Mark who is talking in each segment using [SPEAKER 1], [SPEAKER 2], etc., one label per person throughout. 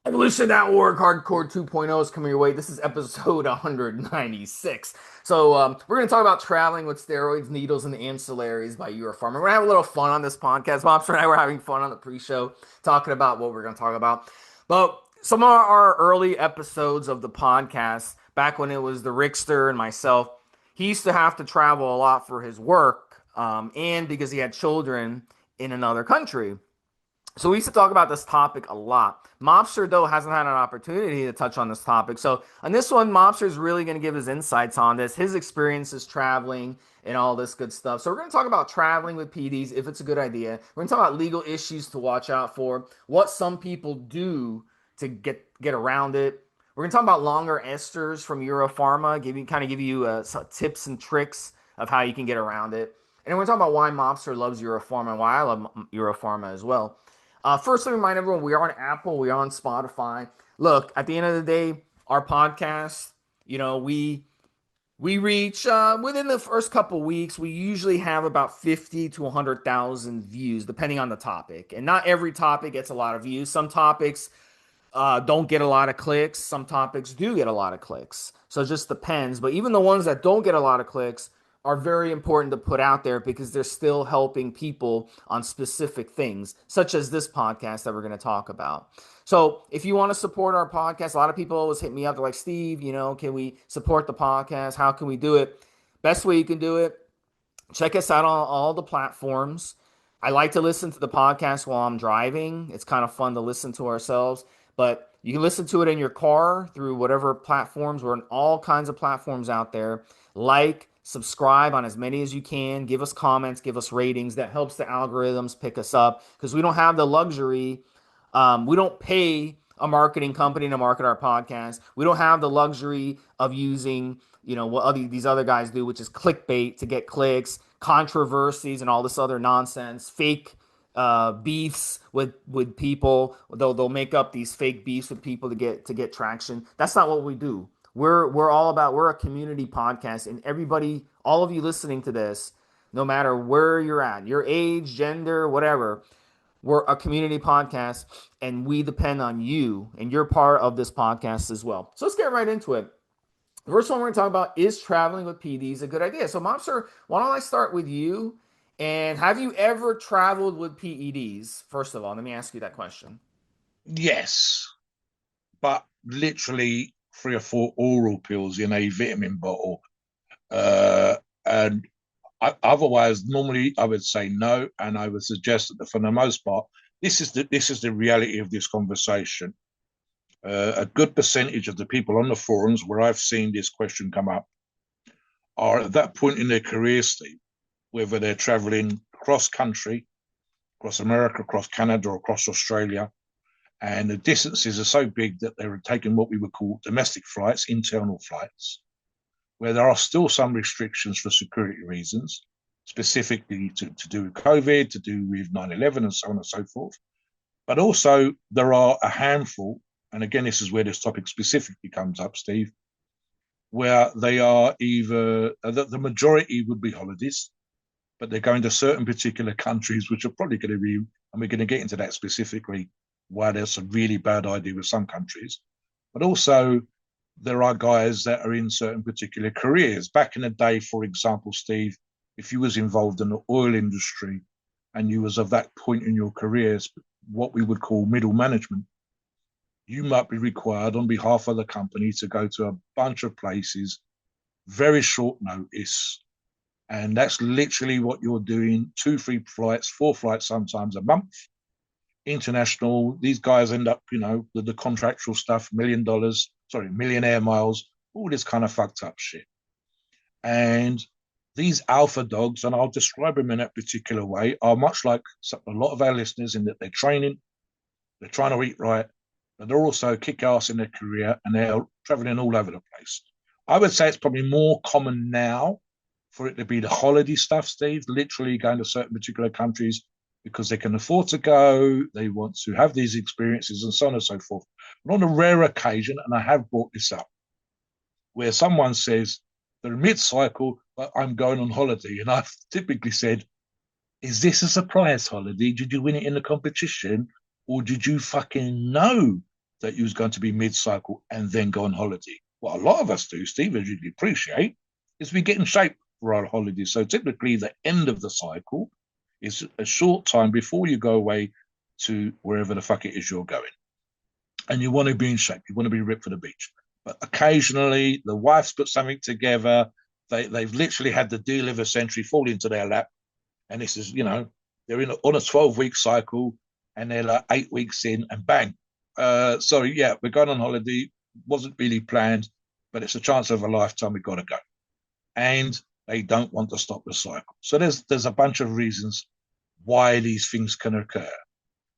[SPEAKER 1] Evolutionary Hardcore 2.0 is coming your way. This is episode 196. We're going to talk about traveling with steroids, needles, and ancillaries by Euro Pharma. We're going to have a little fun on this podcast. Mobster and I were having fun on the pre-show talking about what we're going to talk about. But some of our early episodes of the podcast, back when it was the Rickster and myself, he used to have to travel a lot for his work and because he had children in another country. So we used to talk about this topic a lot. Mobster, though, hasn't had an opportunity to touch on this topic. So on this one, Mobster is really going to give his insights on this, his experiences traveling and all this good stuff. So we're going to talk about traveling with PEDs, if it's a good idea. We're going to talk about legal issues to watch out for, what some people do to get around it. We're going to talk about longer esters from Euro Pharma, give you some tips and tricks of how you can get around it. And then we're going to talk about why Mobster loves Euro Pharma and why I love Euro Pharma as well. First, let me remind everyone we are on Apple, we are on Spotify. Look, at the end of the day, our podcast, we reach within the first couple weeks. We usually have about 50 to 100,000 views, depending on the topic. And not every topic gets a lot of views. Some topics don't get a lot of clicks. Some topics do get a lot of clicks. So it just depends. But even the ones that don't get a lot of clicks are very important to put out there because they're still helping people on specific things, such as this podcast that we're going to talk about. So if you want to support our podcast, a lot of people always hit me up. They're like, Steve, can we support the podcast? How can we do it? Best way you can do it, check us out on all the platforms. I like to listen to the podcast while I'm driving. It's kind of fun to listen to ourselves, but you can listen to it in your car through whatever platforms. We're on all kinds of platforms out there. Like, subscribe on as many as you can. Give us comments, give us ratings. That helps the algorithms pick us up because we don't have the luxury. We don't pay a marketing company to market our podcast. We don't have the luxury of using, what these other guys do, which is clickbait to get clicks, controversies, and all this other nonsense, fake beefs with people. They'll make up these fake beefs with people to get traction. That's not what we do. We're a community podcast, and everybody, all of you listening to this, no matter where you're at, your age, gender, whatever, we're a community podcast, and we depend on you, and you're part of this podcast as well. So let's get right into it. The first one we're going to talk about is traveling with PEDs a good idea. So, Mobster, why don't I start with you? And have you ever traveled with PEDs? First of all, let me ask you that question.
[SPEAKER 2] Yes, but literally 3 or 4 oral pills in a vitamin bottle. And otherwise, normally I would say no, and I would suggest that for the most part, this is the reality of this conversation. A good percentage of the people on the forums where I've seen this question come up are at that point in their career, Steve, whether they're traveling cross country, across America, across Canada, or across Australia, and the distances are so big that they're taking what we would call domestic flights, internal flights, where there are still some restrictions for security reasons, specifically to do with COVID, to do with 9/11, and so on and so forth. But also, there are a handful, and again, this is where this topic specifically comes up, Steve, where they are either, the majority would be holidays, but they're going to certain particular countries, which are probably going to be, and we're going to get into that specifically, why there's a really bad idea with some countries. But also, there are guys that are in certain particular careers. Back in the day, for example, Steve, if you was involved in the oil industry and you was of that point in your careers, what we would call middle management, you might be required on behalf of the company to go to a bunch of places, very short notice. And that's literally what you're doing, 2, 3 flights, 4 flights, sometimes a month. International, these guys end up, the contractual stuff, $1 million, millionaire miles, all this kind of fucked up shit. And these alpha dogs, and I'll describe them in that particular way, are much like a lot of our listeners in that they're training, they're trying to eat right, but they're also kick ass in their career and they're traveling all over the place. I would say it's probably more common now for it to be the holiday stuff, Steve, literally going to certain particular countries because they can afford to go, they want to have these experiences, and so on and so forth. But on a rare occasion, and I have brought this up, where someone says they're mid-cycle, but I'm going on holiday, and I've typically said, is this a surprise holiday? Did you win it in the competition, or did you fucking know that you was going to be mid-cycle and then go on holiday. What a lot of us do, Steve, as you'd appreciate, is we get in shape for our holiday. So typically the end of the cycle is a short time before you go away to wherever the fuck it is you're going. And you want to be in shape. You want to be ripped for the beach. But occasionally the wife's put something together. They've literally had the deal of a century fall into their lap. And this is, they're on a 12-week cycle and they're like 8 weeks in and bang. Sorry, yeah, we're going on holiday. Wasn't really planned, but it's a chance of a lifetime. We've got to go. And they don't want to stop the cycle. So there's a bunch of reasons why these things can occur.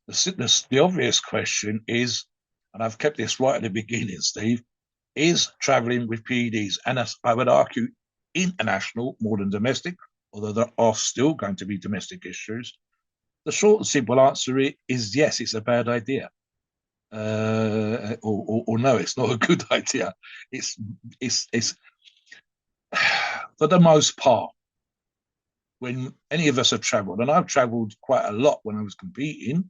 [SPEAKER 2] The obvious question is, and I've kept this right at the beginning, Steve, is traveling with PEDs. And I would argue international more than domestic, although there are still going to be domestic issues. The short and simple answer is yes, it's a bad idea. Or no, it's not a good idea. It's for the most part, when any of us have traveled, and I've traveled quite a lot when I was competing,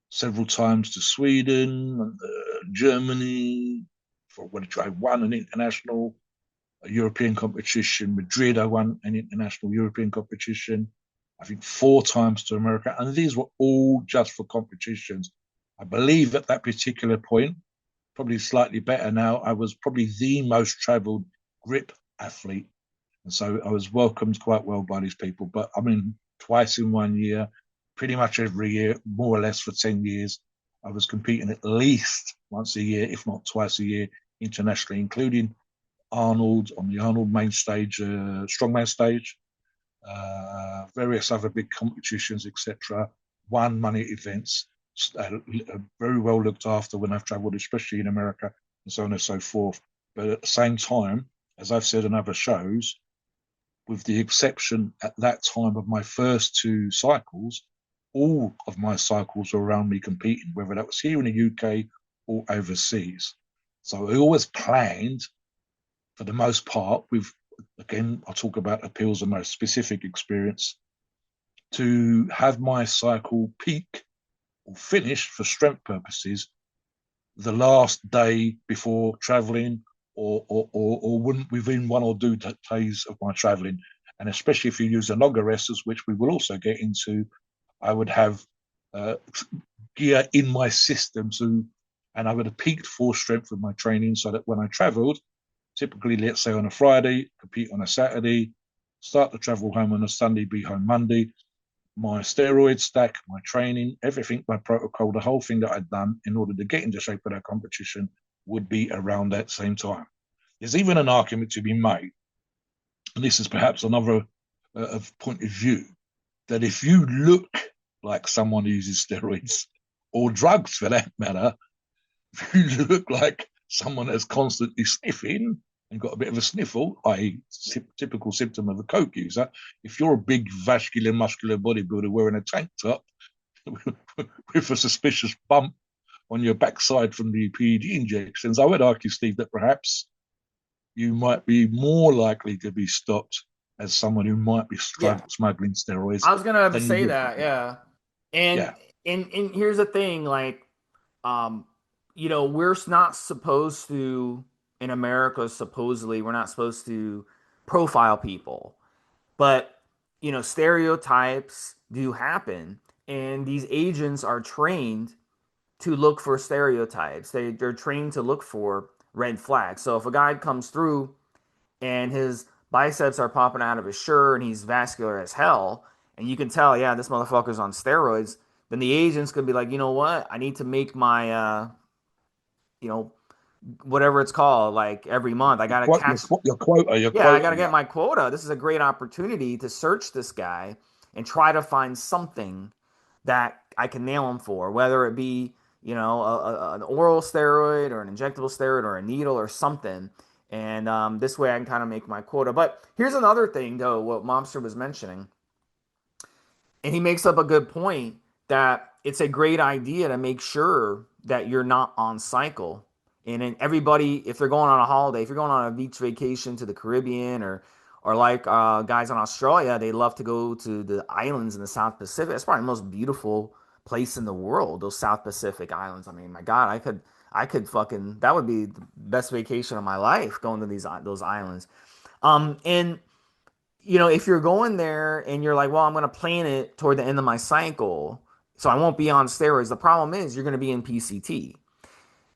[SPEAKER 2] several times to Sweden and Germany for when I won an international a European competition. Madrid, I won an international European competition. I think 4 times to America, and these were all just for competitions. I believe at that particular point, probably slightly better now, I was probably the most traveled grip athlete. And so I was welcomed quite well by these people. But I mean, twice in 1 year, pretty much every year, more or less for 10 years, I was competing at least once a year, if not twice a year, internationally, including Arnold on the Arnold main stage, strongman stage, various other big competitions, etc. Won money events, very well looked after when I've travelled, especially in America, and so on and so forth. But at the same time, as I've said in other shows, with the exception at that time of my first 2 cycles, all of my cycles were around me competing, whether that was here in the UK or overseas. So I always planned, for the most part, with, again, I'll talk about appeals and my specific experience, to have my cycle peak or finish for strength purposes the last day before traveling or within 1 or 2 days of my traveling. And especially if you use the longer esters, which we will also get into, I would have gear in my system and I would have peaked full strength with my training so that when I traveled, typically, let's say on a Friday, compete on a Saturday, start to travel home on a Sunday, be home Monday, my steroid stack, my training, everything, my protocol, the whole thing that I'd done in order to get into shape for that competition would be around that same time. There's even an argument to be made, and this is perhaps another point of view, that if you look like someone who uses steroids or drugs for that matter, if you look like someone that's constantly sniffing and got a bit of a sniffle, i.e., typical symptom of a coke user, if you're a big vascular muscular bodybuilder wearing a tank top with a suspicious bump on your backside from the PED injections, I would argue, Steve, that perhaps you might be more likely to be stopped as someone who might be
[SPEAKER 1] Yeah,
[SPEAKER 2] smuggling steroids
[SPEAKER 1] I was gonna
[SPEAKER 2] than you
[SPEAKER 1] say
[SPEAKER 2] would.
[SPEAKER 1] that. Yeah, and
[SPEAKER 2] Yeah.
[SPEAKER 1] and here's the thing, like, um, we're not supposed to in America. Supposedly, we're not supposed to profile people, but stereotypes do happen, and these agents are trained to look for stereotypes. They're trained to look for red flags. So if a guy comes through and his biceps are popping out of his shirt and he's vascular as hell, and you can tell, yeah, this motherfucker's on steroids, then the agent's gonna be like, you know what? I need to make my you know, whatever it's called, like every month. I gotta
[SPEAKER 2] Your,
[SPEAKER 1] catch.
[SPEAKER 2] your quota, your
[SPEAKER 1] Yeah, I
[SPEAKER 2] quota,
[SPEAKER 1] gotta get
[SPEAKER 2] yeah.
[SPEAKER 1] my quota. This is a great opportunity to search this guy and try to find something that I can nail him for, whether it be, an oral steroid or an injectable steroid or a needle or something. And this way I can kind of make my quota. But here's another thing, though, what Mobster was mentioning. And he makes up a good point that it's a great idea to make sure that you're not on cycle. And then everybody, if they're going on a holiday, if you're going on a beach vacation to the Caribbean or like guys in Australia, they love to go to the islands in the South Pacific. It's probably the most beautiful place in the world, those South Pacific islands. I mean, my God, I could fucking, that would be the best vacation of my life, going to those islands. And you know, if you're going there and you're like, well, I'm going to plan it toward the end of my cycle, so I won't be on steroids. The problem is you're going to be in PCT.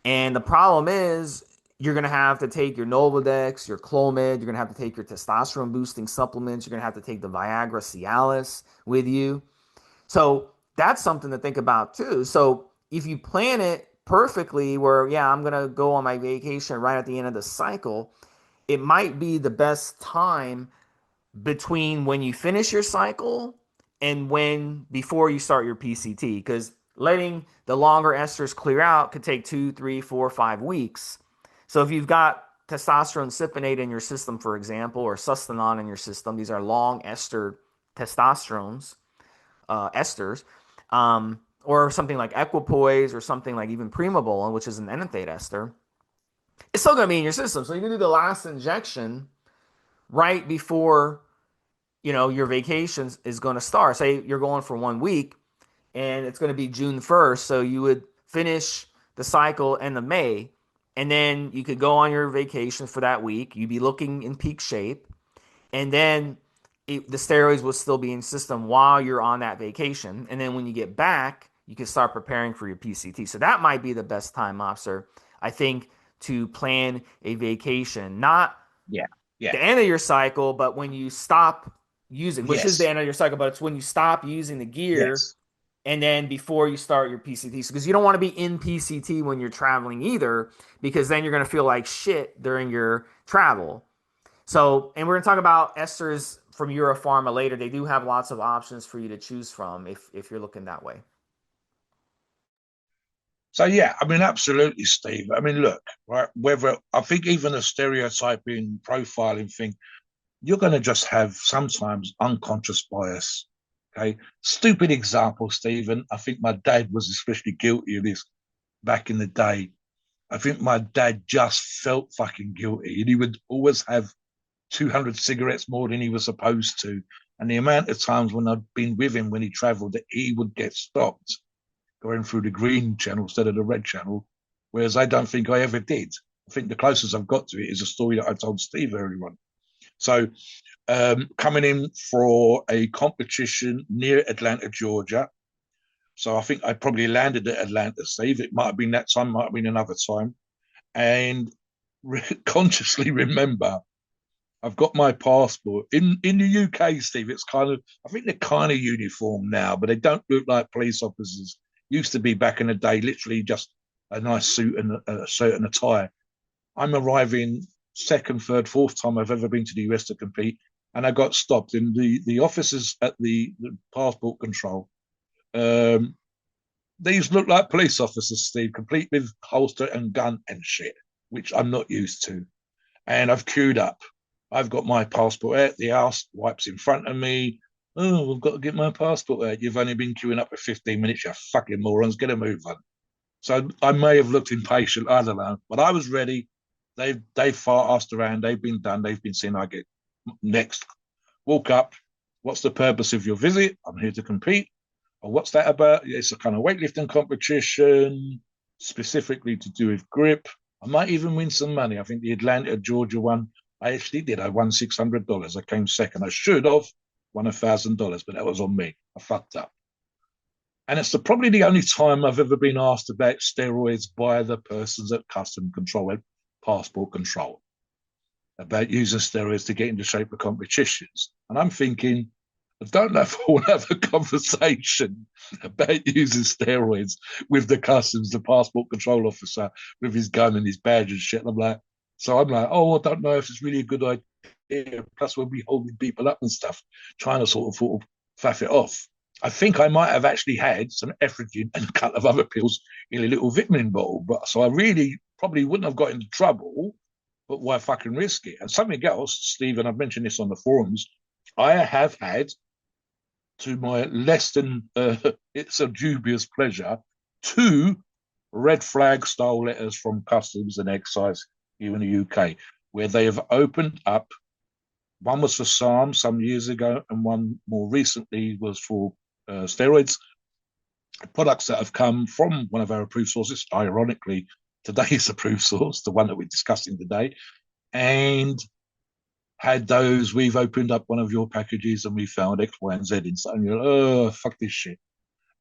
[SPEAKER 1] And the problem is you're going to have to take your Nolvadex, your Clomid, you're going to have to take your testosterone boosting supplements, you're going to have to take the Viagra Cialis with you. So that's something to think about too. So if you plan it perfectly, where, yeah, I'm going to go on my vacation right at the end of the cycle, it might be the best time between when you finish your cycle and when before you start your PCT, because letting the longer esters clear out could take 2, 3, 4, 5 weeks. So if you've got testosterone cypionate in your system, for example, or sustanon in your system, these are long ester testosterones, esters, or something like equipoise or something like even primobolan, which is an enanthate ester, it's still going to be in your system. So you can do the last injection right before, you know, your vacation is going to start. Say you're going for 1 week and it's going to be June 1st. So you would finish the cycle end of May, and then you could go on your vacation for that week. You'd be looking in peak shape. And then the steroids will still be in system while you're on that vacation. And then when you get back, you can start preparing for your PCT. So that might be the best time, officer, I think, to plan a vacation. Not
[SPEAKER 2] Yeah, yeah,
[SPEAKER 1] the end of your cycle, but when you stop using, which is the
[SPEAKER 2] yes,
[SPEAKER 1] end of your cycle, but it's when you stop using the gear
[SPEAKER 2] yes.
[SPEAKER 1] and then before you start your PCT. Because you don't want to be in PCT when you're traveling either, because then you're going to feel like shit during your travel. So, and we're going to talk about esters from Euro Pharma later. They do have lots of options for you to choose from if you're looking that way.
[SPEAKER 2] So yeah, I mean, absolutely, Steve. I mean, look, right? Whether I think even a stereotyping profiling thing, you're going to just have sometimes unconscious bias. Okay, stupid example, Stephen. I think my dad was especially guilty of this back in the day. I think my dad just felt fucking guilty, and he would always have 200 cigarettes more than he was supposed to. And the amount of times when I'd been with him when he travelled, that he would get stopped going through the green channel instead of the red channel, whereas I don't think I ever did. I think the closest I've got to it is a story that I told Steve earlier on. So coming in for a competition near Atlanta, Georgia. So I think I probably landed at Atlanta, Steve. It might have been that time, might have been another time. And consciously remember, I've got my passport. In the UK, Steve, it's kind of, I think they're kind of uniform now, but they don't look like police officers. Used to be back in the day, literally just a nice suit and a shirt and a tie. I'm arriving second, third, fourth time I've ever been to the US to compete, and I got stopped. And the officers at the passport control, um, these look like police officers, Steve, complete with holster and gun and shit, which I'm not used to. And I've queued up. I've got my passport out. The house wipes in front of me. Oh, we've got to get my passport out. You've only been queuing up for 15 minutes, you fucking morons. Get a move on. So I may have looked impatient, I don't know, but I was ready. They've far asked around, they've been done, they've been seen. I get next, walk up. What's the purpose of your visit? I'm here to compete. Or what's that about? It's a kind of weightlifting competition, specifically to do with grip. I might even win some money. I think the Atlanta, Georgia one, I actually did. I won $600. I came second. I should have won $1,000, but that was on me. I fucked up. And it's probably the only time I've ever been asked about steroids by the persons at custom control, at passport control, about using steroids to get into shape for competitions. And I'm thinking, I don't know if I want to have a conversation about using steroids with the customs, the passport control officer with his gun and his badge and shit. And I'm like, oh, I don't know if it's really a good idea. Plus, we'll be holding people up and stuff, trying to sort of faff it off. I think I might have actually had some ephedrine and a couple of other pills in a little vitamin bottle. But so I really probably wouldn't have got into trouble, but why fucking risk it? And something else, Stephen, I've mentioned this on the forums, I have had, to my less than it's a dubious pleasure, two red flag style letters from customs and excise here in the UK, where they have opened up. One was for SARM some years ago, and one more recently was for steroids. products that have come from one of our approved sources, ironically, today's approved source, the one that we're discussing today, and had those, we've opened up one of your packages and we found X, Y, and Z inside. And you're, oh, fuck this shit.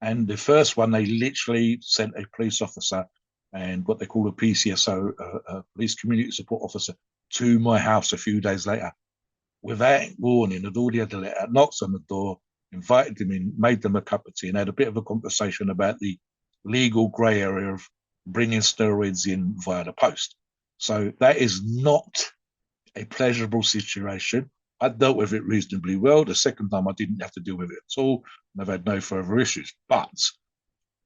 [SPEAKER 2] And the first one, they literally sent a police officer and what they call a PCSO, a police community support officer, to my house a few days later without warning. Had already had the letter, knocks on the door, invited them in, made them a cup of tea, and had a bit of a conversation about the legal grey area of bringing steroids in via the post. So that is not a pleasurable situation. I dealt with it reasonably well. The second time, I didn't have to deal with it at all, and I've had no further issues. But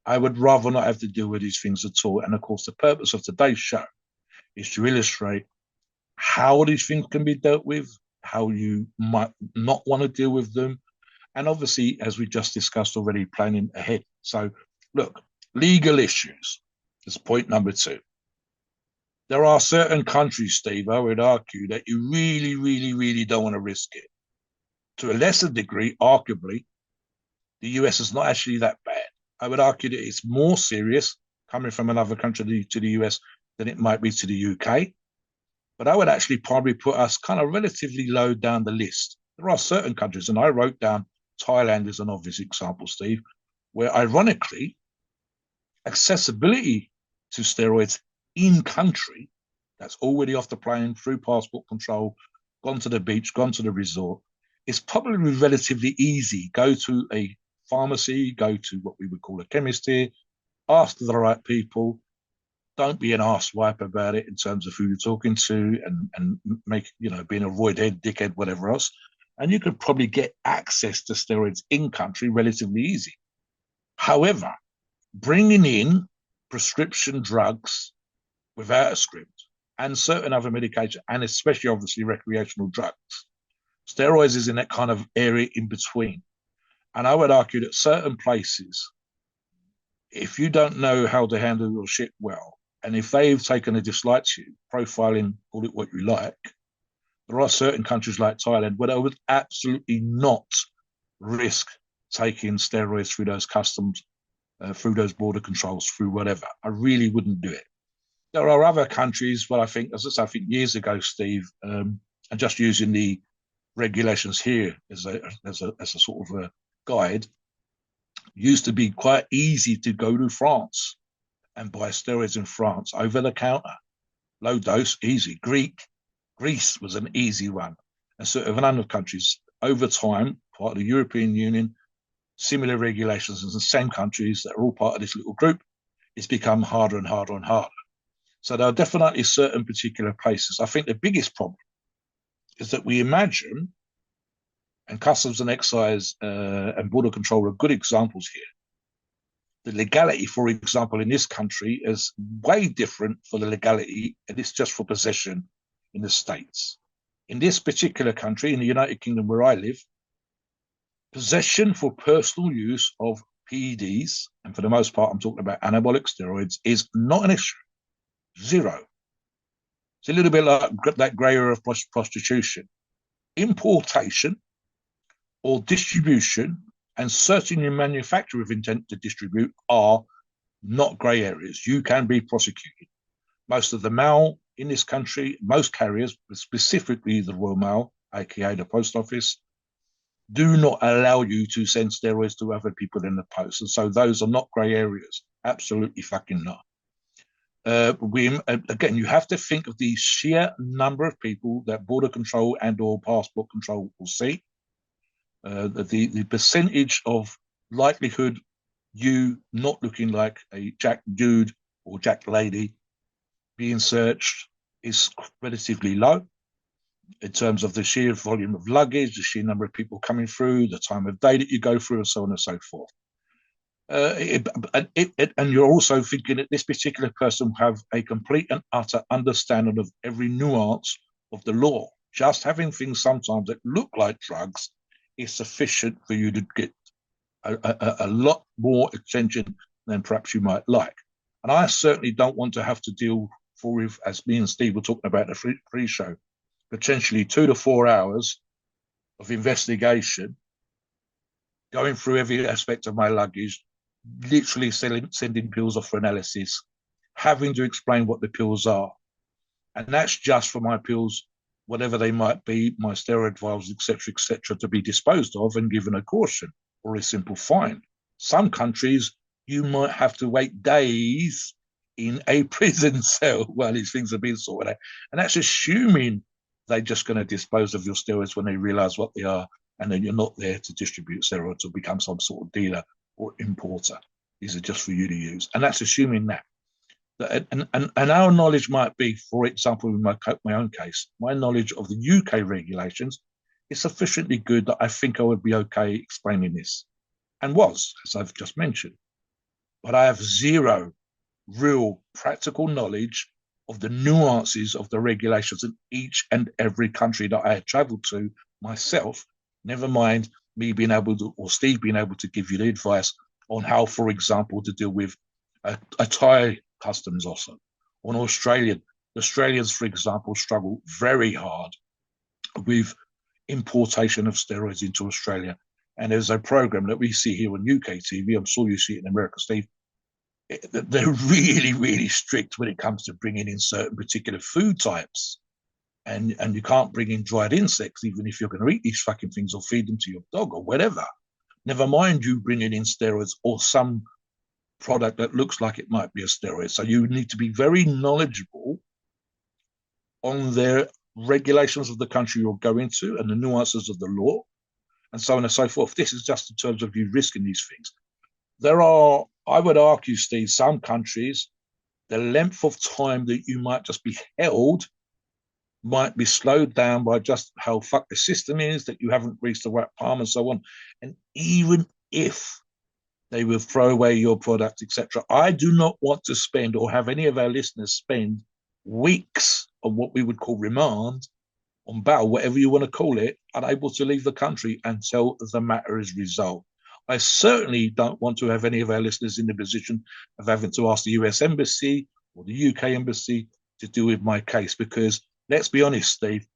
[SPEAKER 2] I would rather not have to deal with these things at all. And of course, the purpose of today's show is to illustrate how these things can be dealt with, how you might not want to deal with them, and obviously, as we just discussed already, planning ahead. So, look, legal issues is point number two. There are certain countries, Steve, I would argue, that you really, really, really don't want to risk it. To a lesser degree, arguably, the US is not actually that bad. I would argue that it's more serious coming from another country to the US than it might be to the UK. But I would actually probably put us kind of relatively low down the list. There are certain countries, and I wrote down Thailand as an obvious example, Steve, where ironically, accessibility to steroids in country, that's already off the plane, through passport control, gone to the beach, gone to the resort, is probably relatively easy. Go to a pharmacy, go to what we would call a chemist here, ask the right people. Don't be an arsewipe about it in terms of who you're talking to, and make, being a void head, dickhead, whatever else. And you could probably get access to steroids in country relatively easy. However, bringing in prescription drugs without a script and certain other medication, and especially obviously recreational drugs, steroids is in that kind of area in between. And I would argue that certain places, if you don't know how to handle your shit well, and if they've taken a dislike to you, profiling, call it what you like, there are certain countries like Thailand where I would absolutely not risk taking steroids through those customs, through those border controls, through whatever. I really wouldn't do it. There are other countries where I think, as I said, I think years ago, Steve, and just using the regulations here as a sort of a guide, used to be quite easy to go to France and buy steroids in France over the counter. Low dose, easy. Greece was an easy one. And sort of in other countries, over time, part of the European Union, similar regulations in the same countries that are all part of this little group, it's become harder and harder and harder. So there are definitely certain particular places. I think the biggest problem is that we imagine, and customs and excise and border control are good examples here. The legality, for example, in this country is way different for the legality, and it's just for possession in the States. In this particular country, in the United Kingdom where I live, possession for personal use of PEDs, and for the most part, I'm talking about anabolic steroids, is not an issue. Zero. It's a little bit like that grey area of prostitution. Importation or distribution and certainly manufacture with intent to distribute are not grey areas. You can be prosecuted. Most of the mail in this country, most carriers, specifically the Royal Mail, aka the Post Office, do not allow you to send steroids to other people in the post. And so those are not grey areas. Absolutely fucking not. Again, you have to think of the sheer number of people that border control and or passport control will see. The percentage of likelihood you not looking like a Jack dude or Jack lady being searched is relatively low in terms of the sheer volume of luggage, the sheer number of people coming through, the time of day that you go through, and so on and so forth. And you're also thinking that this particular person will have a complete and utter understanding of every nuance of the law. Just having things sometimes that look like drugs is sufficient for you to get a lot more attention than perhaps you might like. And I certainly don't want to have to deal with, as me and Steve were talking about in the pre-show, potentially 2 to 4 hours of investigation, going through every aspect of my luggage, literally sending pills off for analysis, having to explain what the pills are. And that's just for my pills, whatever they might be, my steroid vials, etc., to be disposed of and given a caution or a simple fine. Some countries, you might have to wait days in a prison cell while these things are being sorted out. And that's assuming they're just going to dispose of your steroids when they realize what they are, and then you're not there to distribute steroids or become some sort of dealer or importer. These are just for you to use. And that's assuming that. And our knowledge might be, for example, in my own case, my knowledge of the UK regulations is sufficiently good that I think I would be okay explaining this, and was, as I've just mentioned. But I have zero real practical knowledge of the nuances of the regulations in each and every country that I had traveled to myself, never mind me being able to, or Steve being able to give you the advice on how, for example, to deal with a Thai customs also. On Australian, the Australians, for example, struggle very hard with importation of steroids into Australia. And there's a program that we see here on UK TV. I'm sure you see it in America, Steve. They're really, really strict when it comes to bringing in certain particular food types. And you can't bring in dried insects, even if you're going to eat these fucking things or feed them to your dog or whatever. Never mind you bringing in steroids or some product that looks like it might be a steroid. So you need to be very knowledgeable on their regulations of the country you're going to and the nuances of the law and so on and so forth. This is just in terms of you risking these things. There are, I would argue, Steve, some countries, the length of time that you might just be held might be slowed down by just how fucked the system is, that you haven't reached the right palm and so on. And even if they will throw away your product, etc. I do not want to spend, or have any of our listeners spend, weeks on what we would call remand, on bail, whatever you want to call it, unable to leave the country until the matter is resolved. I certainly don't want to have any of our listeners in the position of having to ask the US Embassy or the UK Embassy to deal with my case, because let's be honest, Steve,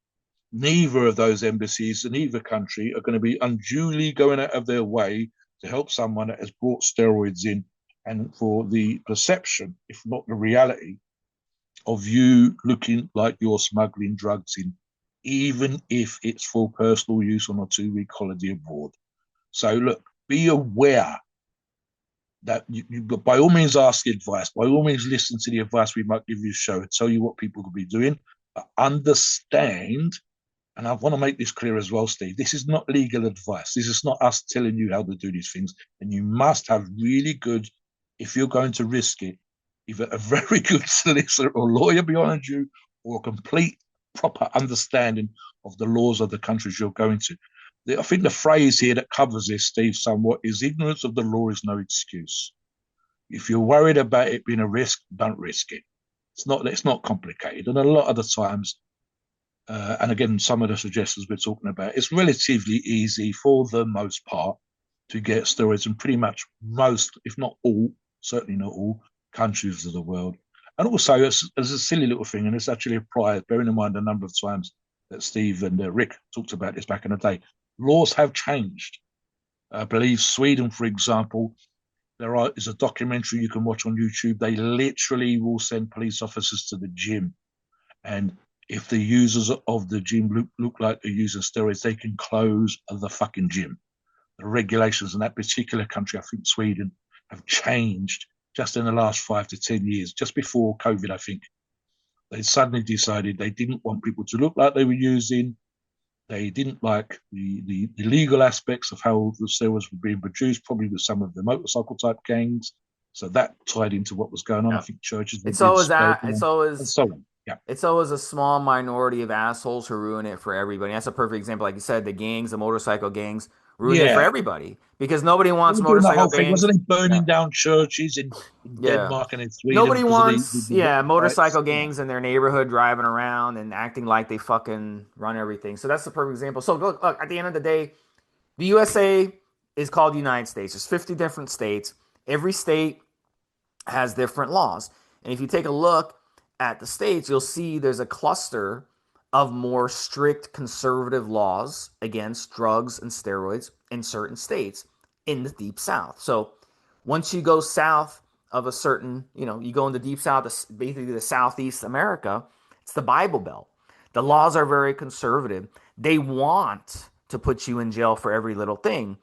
[SPEAKER 2] neither of those embassies in either country are going to be unduly going out of their way to help someone that has brought steroids in, and for the perception, if not the reality, of you looking like you're smuggling drugs in, even if it's for personal use on a 2-week holiday abroad. So look, be aware that you by all means ask advice, by all means listen to the advice we might give you show and tell you what people could be doing, but understand. And I want to make this clear as well, Steve. This is not legal advice. This is not us telling you how to do these things. And you must have really good, if you're going to risk it, either a very good solicitor or lawyer behind you, or a complete, proper understanding of the laws of the countries you're going to. I think the phrase here that covers this, Steve, somewhat is ignorance of the law is no excuse. If you're worried about it being a risk, don't risk it. It's not complicated. And a lot of the times, and again, some of the suggestions we're talking about, it's relatively easy for the most part to get steroids in pretty much most, if not all, certainly not all, countries of the world. And also, as a silly little thing, and it's actually applied, bearing in mind the number of times that Steve and Rick talked about this back in the day, laws have changed. I believe Sweden, for example, is a documentary you can watch on YouTube. They literally will send police officers to the gym, and if the users of the gym look like they're using steroids, they can close the fucking gym. The regulations in that particular country, I think Sweden, have changed just in the last 5 to 10 years. Just before COVID, I think, they suddenly decided they didn't want people to look like they were using. They didn't like the legal aspects of how the steroids were being produced, probably with some of the motorcycle type gangs. So that tied into what was going on. I
[SPEAKER 1] Yeah.
[SPEAKER 2] think churches were
[SPEAKER 1] It's
[SPEAKER 2] being
[SPEAKER 1] always
[SPEAKER 2] spelled
[SPEAKER 1] that. It's
[SPEAKER 2] down and
[SPEAKER 1] always
[SPEAKER 2] so on. Yeah.
[SPEAKER 1] it's always a small minority of assholes who ruin it for everybody. That's a perfect example. Like you said, the gangs, the motorcycle gangs, ruin it for
[SPEAKER 2] Yeah.
[SPEAKER 1] everybody because nobody
[SPEAKER 2] They
[SPEAKER 1] wants
[SPEAKER 2] were doing the
[SPEAKER 1] motorcycle
[SPEAKER 2] whole thing,
[SPEAKER 1] gangs.
[SPEAKER 2] wasn't he?
[SPEAKER 1] Yeah,
[SPEAKER 2] Burning down churches in
[SPEAKER 1] yeah.
[SPEAKER 2] Denmark and in Sweden
[SPEAKER 1] Nobody
[SPEAKER 2] because of
[SPEAKER 1] wants,
[SPEAKER 2] the
[SPEAKER 1] yeah,
[SPEAKER 2] rights.
[SPEAKER 1] motorcycle
[SPEAKER 2] Yeah.
[SPEAKER 1] gangs in their neighborhood driving around and acting like they fucking run everything. So that's the perfect example. So look, at the end of the day, the USA is called the United States. There's 50 different states. Every state has different laws. And if you take a look at the states, you'll see there's a cluster of more strict conservative laws against drugs and steroids in certain states in the deep south. So Once you go south of a certain, you go into deep south, basically the southeast America, it's the Bible Belt. The laws are very conservative. They want to put you in jail for every little thing.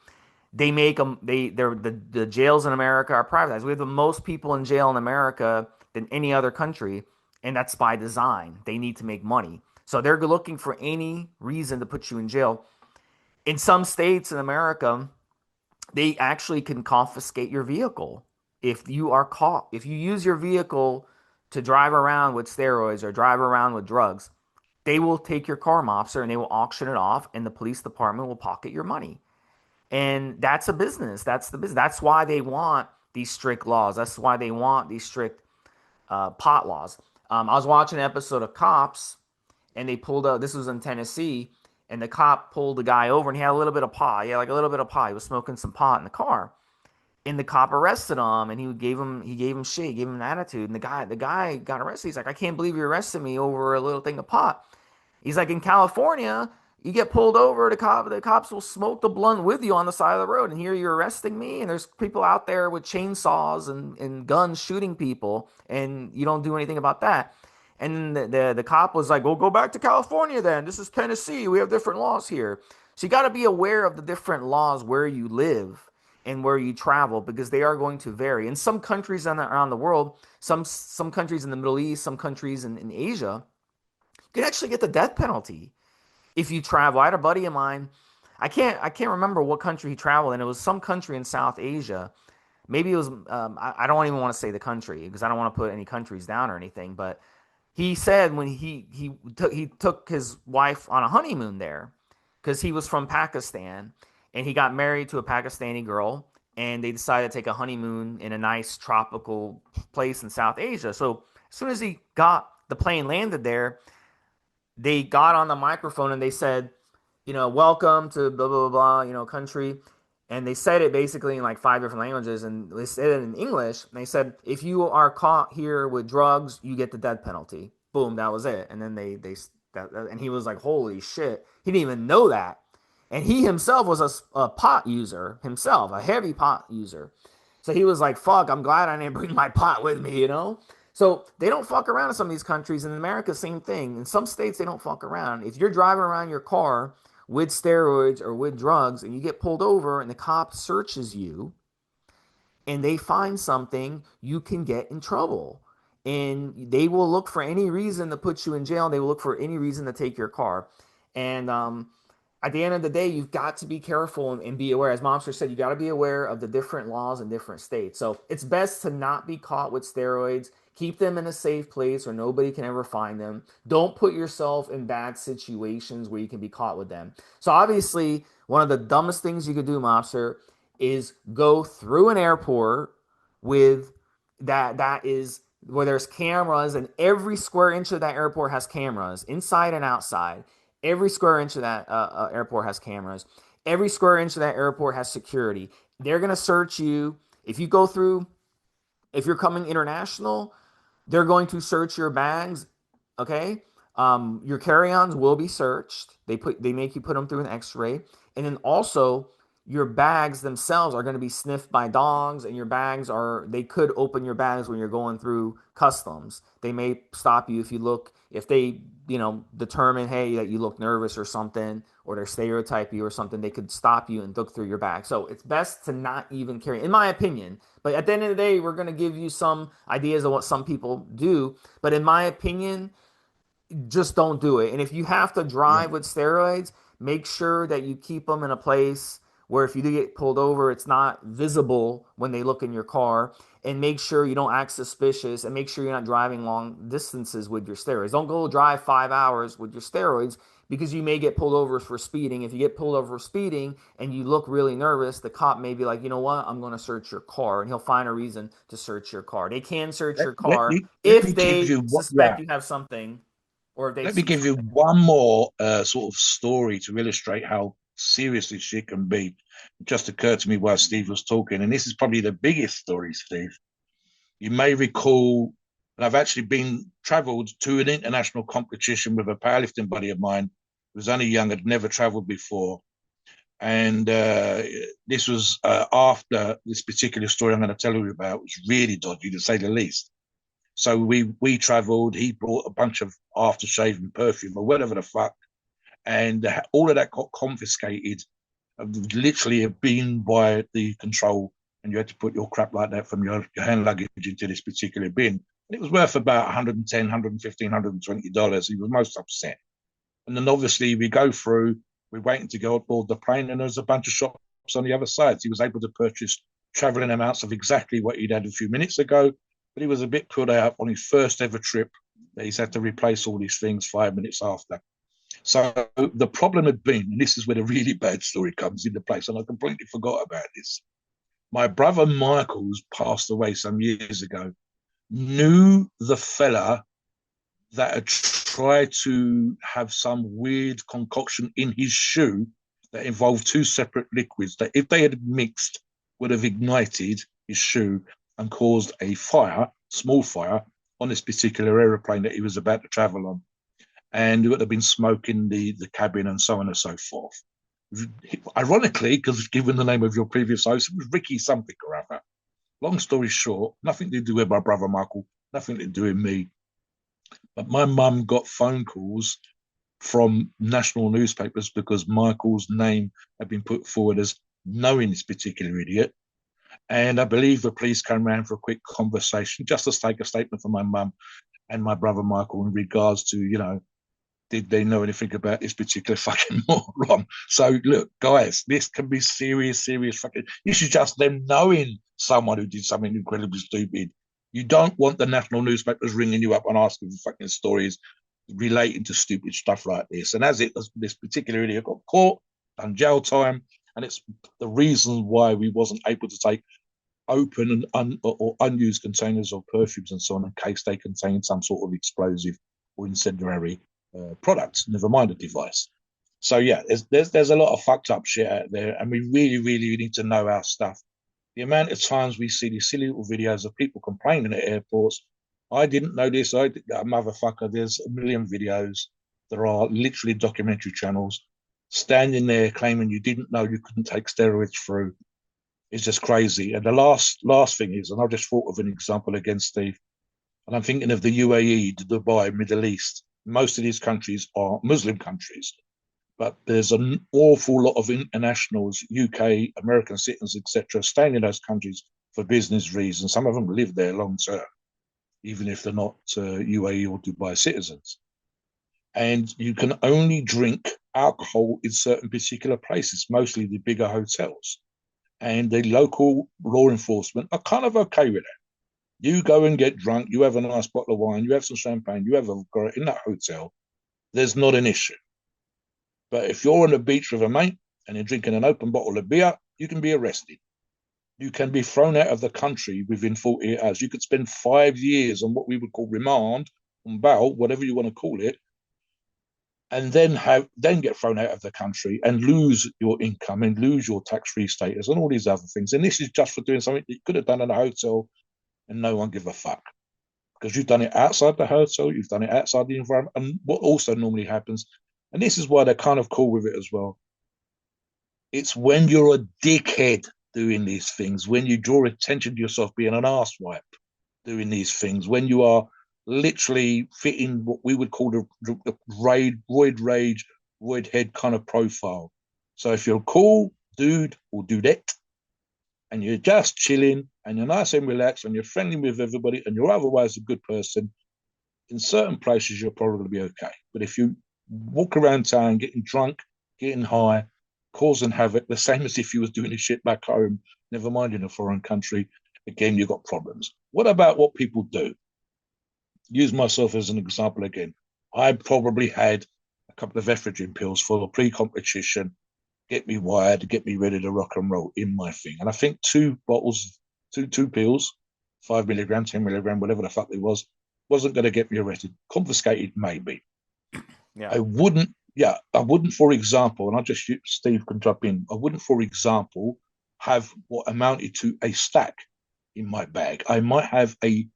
[SPEAKER 1] They make them. The jails in America are privatized. We have the most people in jail in America than any other country, and that's by design. They need to make money, so they're looking for any reason to put you in jail. In some states in America, they actually can confiscate your vehicle if you are caught. If you use your vehicle to drive around with steroids or drive around with drugs, they will take your car, mobster, and they will auction it off, and the police department will pocket your money. And that's a business. That's the business. That's why they want these strict laws. That's why they want these strict pot laws. I was watching an episode of Cops, and they pulled up. This was in Tennessee, and the cop pulled the guy over, and he had a little bit of pot. Yeah, like a little bit of pot. He was smoking some pot in the car, and the cop arrested him, and he gave him shit, he gave him an attitude, and the guy got arrested. He's like, I can't believe you arrested me over a little thing of pot. He's like, in California, you get pulled over, the cops will smoke the blunt with you on the side of the road, and here you're arresting me, and there's people out there with chainsaws and guns shooting people, and you don't do anything about that. And the cop was like, well, go back to California then. This is Tennessee. We have different laws here. So you got to be aware of the different laws where you live and where you travel, because they are going to vary. In some countries around the world, some countries in the Middle East, some countries in Asia, you can actually get the death penalty if you travel. I had a buddy of mine. I can't remember what country he traveled in. It was some country in South Asia. Maybe it was. I don't even want to say the country because I don't want to put any countries down or anything. But he said when he took his wife on a honeymoon there because he was from Pakistan, and he got married to a Pakistani girl, and they decided to take a honeymoon in a nice tropical place in South Asia. So as soon as the plane landed there, they got on the microphone and they said, welcome to blah, blah, blah, blah, country. And they said it basically in like five different languages. And they said it in English. And they said, if you are caught here with drugs, you get the death penalty. Boom, that was it. And then and he was like, holy shit. He didn't even know that. And he himself was a pot user himself, a heavy pot user. So he was like, fuck, I'm glad I didn't bring my pot with me. So they don't fuck around in some of these countries. In America, same thing. In some states, they don't fuck around. If you're driving around your car with steroids or with drugs and you get pulled over and the cop searches you and they find something, you can get in trouble. And they will look for any reason to put you in jail. They will look for any reason to take your car. And at the end of the day, you've got to be careful and be aware. As Mobster said, you got to be aware of the different laws in different states. So it's best to not be caught with steroids. Keep them in a safe place where nobody can ever find them. Don't put yourself in bad situations where you can be caught with them. So obviously, one of the dumbest things you could do, Mobster, is go through an airport with that is where there's cameras, and every square inch of that airport has cameras inside and outside. Every square inch of that airport has cameras. Every square inch of that airport has security. They're going to search you. If you're coming international, they're going to search your bags. Okay. Your carry-ons will be searched. They make you put them through an x-ray. And then also your bags themselves are going to be sniffed by dogs, and they could open your bags when you're going through customs. They may stop you if they determine, hey, that you look nervous or something, or they stereotype you or something. They could stop you and look through your bag. So it's best to not even carry, in my opinion. But at the end of the day, we're going to give you some ideas of what some people do. But in my opinion, just don't do it. And if you have to
[SPEAKER 2] Yeah.
[SPEAKER 1] drive with steroids, make sure that you keep them in a place where if you do get pulled over, it's not visible when they look in your car. And make sure you don't act suspicious, and make sure you're not driving long distances with your steroids. Don't go drive 5 hours with your steroids, because you may get pulled over for speeding. If you get pulled over for speeding and you look really nervous, the cop may be like, you know what, I'm going to search your car, and he'll find a reason to search your car. They can search
[SPEAKER 2] Let,
[SPEAKER 1] your
[SPEAKER 2] let
[SPEAKER 1] car
[SPEAKER 2] me let
[SPEAKER 1] if
[SPEAKER 2] me give
[SPEAKER 1] they
[SPEAKER 2] you what. Yeah.
[SPEAKER 1] suspect you have something, or if they
[SPEAKER 2] Let me
[SPEAKER 1] see
[SPEAKER 2] give you
[SPEAKER 1] something.
[SPEAKER 2] one more sort of story to illustrate how serious this shit can be. It just occurred to me while Steve was talking, and this is probably the biggest story, Steve. You may recall that I've actually been travelled to an international competition with a powerlifting buddy of mine who was only young, had never travelled before. And this was after this particular story I'm going to tell you about was really dodgy, to say the least. So we travelled. He brought a bunch of aftershave and perfume or whatever the fuck, and all of that got confiscated. Literally been by the control, and you had to put your crap like that from your hand luggage into this particular bin. And it was worth about 110, 115, $120. He was most upset. And then obviously we go through, we're waiting to go aboard the plane, and there's a bunch of shops on the other side. So he was able to purchase traveling amounts of exactly what he'd had a few minutes ago, but he was a bit put out on his first ever trip that he's had to replace all these things 5 minutes after. So the problem had been, and this is where the really bad story comes into place, and I completely forgot about this. My brother Michael, who's passed away some years ago, knew the fella that had tried to have some weird concoction in his shoe that involved two separate liquids that, if they had mixed, would have ignited his shoe and caused a fire, small fire, on this particular aeroplane that he was about to travel on. And it would have been smoke in the cabin and so on and so forth. Ironically, because given the name of your previous host, it was Ricky something or other. Long story short, nothing to do with my brother Michael, nothing to do with me. But my mum got phone calls from national newspapers because Michael's name had been put forward as knowing this particular idiot. And I believe the police came around for a quick conversation just to take a statement from my mum and my brother Michael in regards to, did they know anything about this particular fucking moron? So look, guys, this can be serious, serious fucking. This is just them knowing someone who did something incredibly stupid. You don't want the national newspapers ringing you up and asking for fucking stories relating to stupid stuff like this. And as this particular idiot got caught, done jail time, and it's the reason why we wasn't able to take open and or unused containers of perfumes and so on in case they contain some sort of explosive or incendiary product, never mind a device. So yeah, there's a lot of fucked up shit out there, and we really, really need to know our stuff. The amount of times we see these silly little videos of people complaining at airports, I didn't know this, I did that, motherfucker. There's a million videos. There are literally documentary channels standing there claiming you didn't know you couldn't take steroids through. It's just crazy. And the last thing is, and I just thought of an example again, Steve, and I'm thinking of the UAE, the Dubai, Middle East. Most of these countries are Muslim countries, but there's an awful lot of internationals, UK, American citizens, etc., staying in those countries for business reasons. Some of them live there long term, even if they're not UAE or Dubai citizens. And you can only drink alcohol in certain particular places, mostly the bigger hotels. And the local law enforcement are kind of okay with it. You go and get drunk, you have a nice bottle of wine, you have some champagne, you have a cigarette in that hotel, there's not an issue. But if you're on the beach with a mate and you're drinking an open bottle of beer, you can be arrested. You can be thrown out of the country within 48 hours. You could spend 5 years on what we would call remand, on bail, whatever you want to call it, and then get thrown out of the country and lose your income and lose your tax-free status and all these other things. And this is just for doing something that you could have done in a hotel and no one give a fuck, because you've done it outside the hotel, you've done it outside the environment. And what also normally happens, and this is why they're kind of cool with it as well, it's when you're a dickhead doing these things, when you draw attention to yourself being an arsewipe doing these things, when you are literally fitting what we would call the roid rage, roid head kind of profile. So if you're a cool dude or dudette and you're just chilling and you're nice and relaxed and you're friendly with everybody and you're otherwise a good person, in certain places you're probably be okay. But if you walk around town getting drunk, getting high, causing havoc, the same as if you was doing this shit back home, never mind in a foreign country, again, you've got problems. What about what people do? Use myself as an example again. I probably had a couple of ephedrine pills for the pre-competition, get me wired, get me ready to rock and roll in my thing. And I think two bottles, two pills, 5 milligram, 10 milligram, whatever the fuck it was, wasn't going to get me arrested. Confiscated, maybe.
[SPEAKER 1] Yeah.
[SPEAKER 2] I wouldn't, for example, and I just, Steve can drop in, I wouldn't, for example, have what amounted to a stack in my bag. I might have a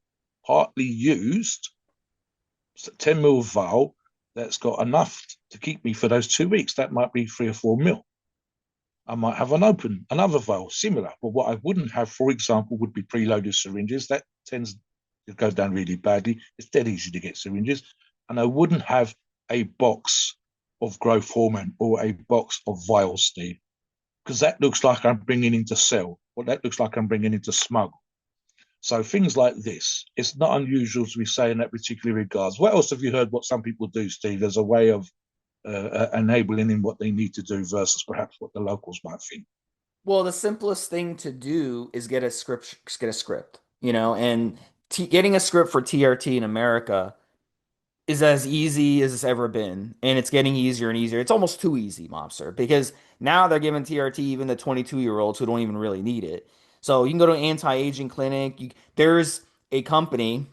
[SPEAKER 2] partly used 10 mil vial that's got enough to keep me for those 2 weeks. That might be 3 or 4 mil. I might have another vial similar. But what I wouldn't have, for example, would be preloaded syringes. That tends it goes down really badly. It's dead easy to get syringes, and I wouldn't have a box of growth hormone or a box of vials, Steve, because that looks like I'm bringing into sell, or that looks like I'm bringing into smuggle. So things like this, it's not unusual to be saying in that particular regards. What else have you heard? What some people do, Steve, as a way of enabling in what they need to do versus perhaps what the locals might think.
[SPEAKER 1] Well, the simplest thing to do is get a script, and getting a script for TRT in America is as easy as it's ever been, and it's getting easier and easier. It's almost too easy, Mobster, because now they're giving TRT even to 22-year-olds who don't even really need it. So you can go to an anti-aging clinic. There's a company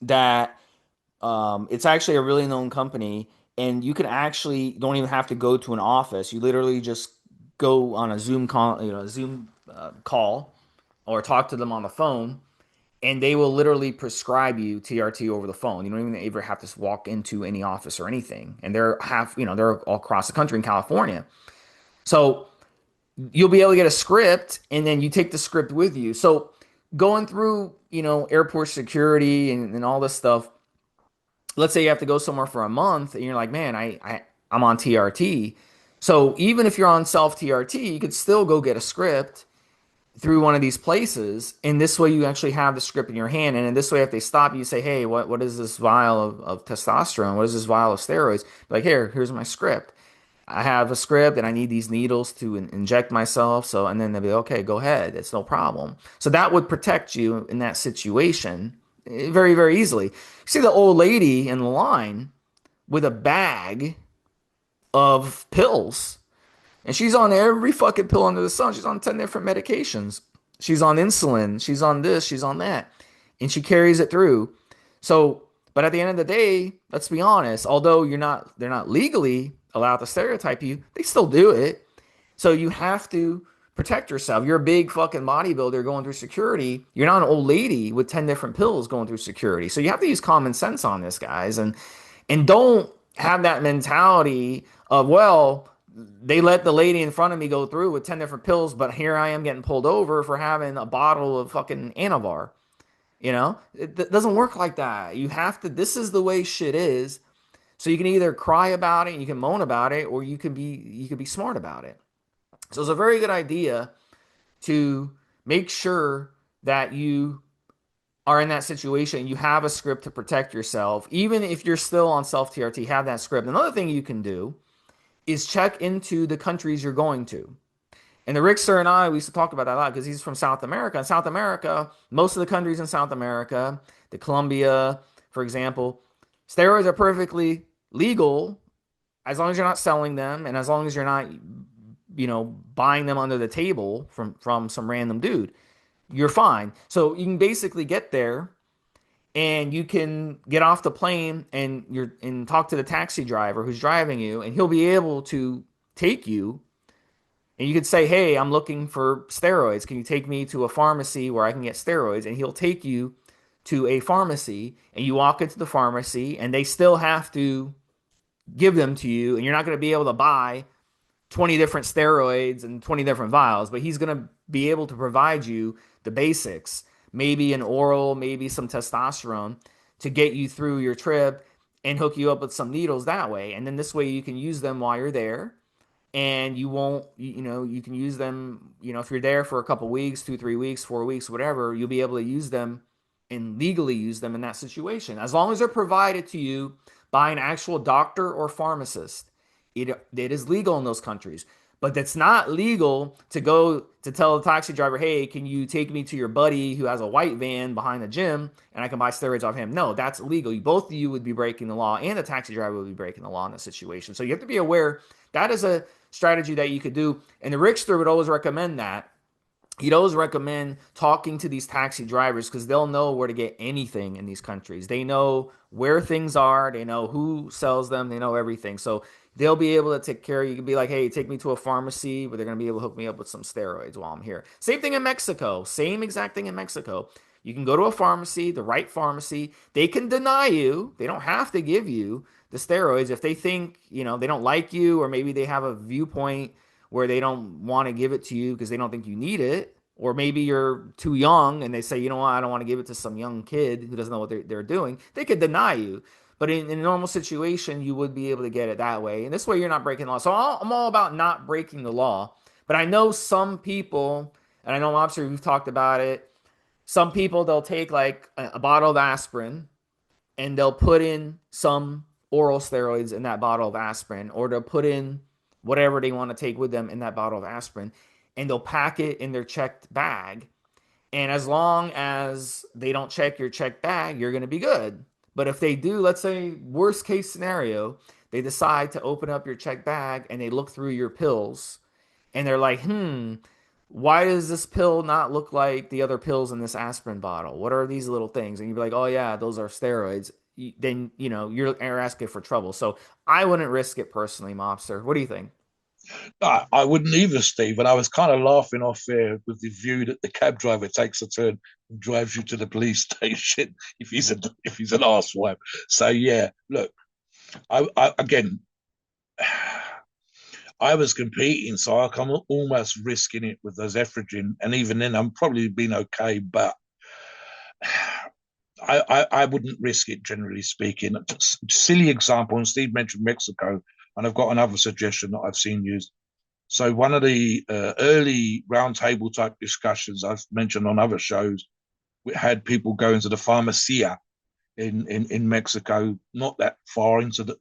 [SPEAKER 1] that it's actually a really known company, and you can actually don't even have to go to an office. You literally just go on a Zoom call, call, or talk to them on the phone, and they will literally prescribe you TRT over the phone. You don't even ever have to walk into any office or anything. And they're all across the country in California. So you'll be able to get a script, and then you take the script with you. So going through, airport security and all this stuff, let's say you have to go somewhere for a month and you're like, man, I'm on TRT. So even if you're on self TRT, you could still go get a script through one of these places, and this way you actually have the script in your hand. And in this way, if they stop you, you say, hey, what is this vial of testosterone? What is this vial of steroids? Like, here's my script. I have a script and I need these needles to inject myself. So, and then they'll be, okay, go ahead. It's no problem. So that would protect you in that situation very, very easily. You see the old lady in the line with a bag of pills, and she's on every fucking pill under the sun. She's on 10 different medications. She's on insulin. She's on this. She's on that. And she carries it through. So, but at the end of the day, let's be honest, although they're not legally allowed to stereotype you, they still do it. So you have to protect yourself. You're a big fucking bodybuilder going through security. You're not an old lady with 10 different pills going through security. So you have to use common sense on this, guys. And don't have that mentality of, well, they let the lady in front of me go through with 10 different pills, but here I am getting pulled over for having a bottle of fucking Anavar. It doesn't work like that. You have to, this is the way shit is. So you can either cry about it and you can moan about it, or you could be smart about it. So it's a very good idea to make sure that you are in that situation. You have a script to protect yourself. Even if you're still on self TRT, have that script. Another thing you can do is check into the countries you're going to. And the Rickster and I, we used to talk about that a lot because he's from South America. In South America, most of the countries in South America, the Colombia, for example, steroids are perfectly legal as long as you're not selling them and as long as you're not, buying them under the table from some random dude. You're fine. So you can basically get there and you can get off the plane and talk to the taxi driver who's driving you, and he'll be able to take you, and you could say, hey, I'm looking for steroids, can you take me to a pharmacy where I can get steroids? And he'll take you to a pharmacy, and you walk into the pharmacy and they still have to give them to you, and you're not going to be able to buy 20 different steroids and 20 different vials, but he's going to be able to provide you the basics, maybe an oral, maybe some testosterone to get you through your trip and hook you up with some needles that way. And then this way you can use them while you're there, and you won't, you can use them, if you're there for a couple weeks, 2, 3 weeks, 4 weeks, whatever, you'll be able to use them and legally use them in that situation. As long as they're provided to you by an actual doctor or pharmacist, it is legal in those countries. But it's not legal to go to tell the taxi driver, hey, can you take me to your buddy who has a white van behind the gym and I can buy steroids off him? No, that's illegal. Both of you would be breaking the law, and the taxi driver would be breaking the law in that situation. So you have to be aware that is a strategy that you could do. And the Rickster would always recommend that. He'd always recommend talking to these taxi drivers because they'll know where to get anything in these countries. They know where things are. They know who sells them. They know everything. So they'll be able to take care of you. You can be like, hey, take me to a pharmacy where they're going to be able to hook me up with some steroids while I'm here. Same thing in Mexico. Same exact thing in Mexico. You can go to a pharmacy, the right pharmacy. They can deny you. They don't have to give you the steroids if they think, they don't like you, or maybe they have a viewpoint where they don't want to give it to you because they don't think you need it. Or maybe you're too young and they say, you know what, I don't want to give it to some young kid who doesn't know what they're doing. They could deny you. But in a normal situation, you would be able to get it that way. And this way, you're not breaking the law. So I'm all about not breaking the law. But I know some people, and I know, Mobster, we've talked about it. Some people, they'll take like a bottle of aspirin and they'll put in some oral steroids in that bottle of aspirin, or they'll put in whatever they want to take with them in that bottle of aspirin, and they'll pack it in their checked bag. And as long as they don't check your checked bag, you're going to be good. But if they do, let's say, worst case scenario, they decide to open up your checked bag and they look through your pills and they're like, why does this pill not look like the other pills in this aspirin bottle? What are these little things? And you'd be like, oh, yeah, those are steroids. Then, you're asking for trouble. So I wouldn't risk it personally, Mobster. What do you think?
[SPEAKER 2] I wouldn't either, Steve. And I was kind of laughing off there with the view that the cab driver takes a turn and drives you to the police station if he's an arsewipe. So yeah, look, I again, I was competing, so I'm almost risking it with those ephedrine, and even then, I'm probably been okay. But I wouldn't risk it, generally speaking. Silly example, and Steve mentioned Mexico, and I've got another suggestion that I've seen used. So one of the early roundtable type discussions I've mentioned on other shows, we had people go into the pharmacia in Mexico, not that far into the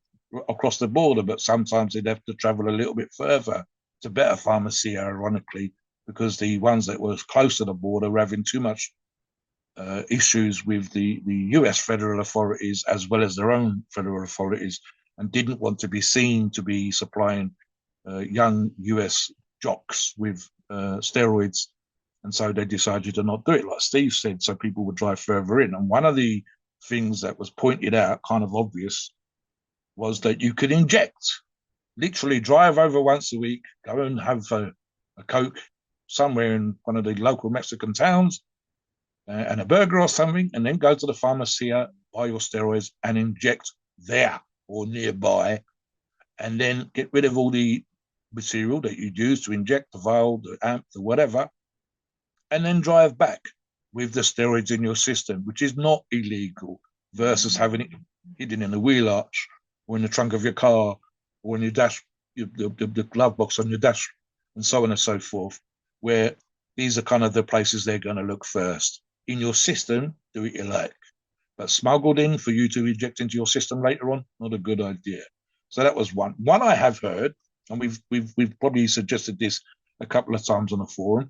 [SPEAKER 2] across the border, but sometimes they'd have to travel a little bit further to better pharmacia, ironically, because the ones that were close to the border were having too much issues with the US federal authorities as well as their own federal authorities, and didn't want to be seen to be supplying young US jocks with steroids. And so they decided to not do it, like Steve said, so people would drive further in. And one of the things that was pointed out, kind of obvious, was that you could inject, literally drive over once a week, go and have a Coke somewhere in one of the local Mexican towns and a burger or something, and then go to the pharmacy, buy your steroids and inject there or nearby, and then get rid of all the material that you'd use to inject the vial, the amp, the whatever, and then drive back with the steroids in your system, which is not illegal, versus having it hidden in the wheel arch or in the trunk of your car or in your dash, the glove box on your dash, and so on and so forth, where these are kind of the places they're going to look first. In your system, do what you like. But smuggled in for you to inject into your system later on, not a good idea. So that was one. One I have heard, and we've probably suggested this a couple of times on the forum,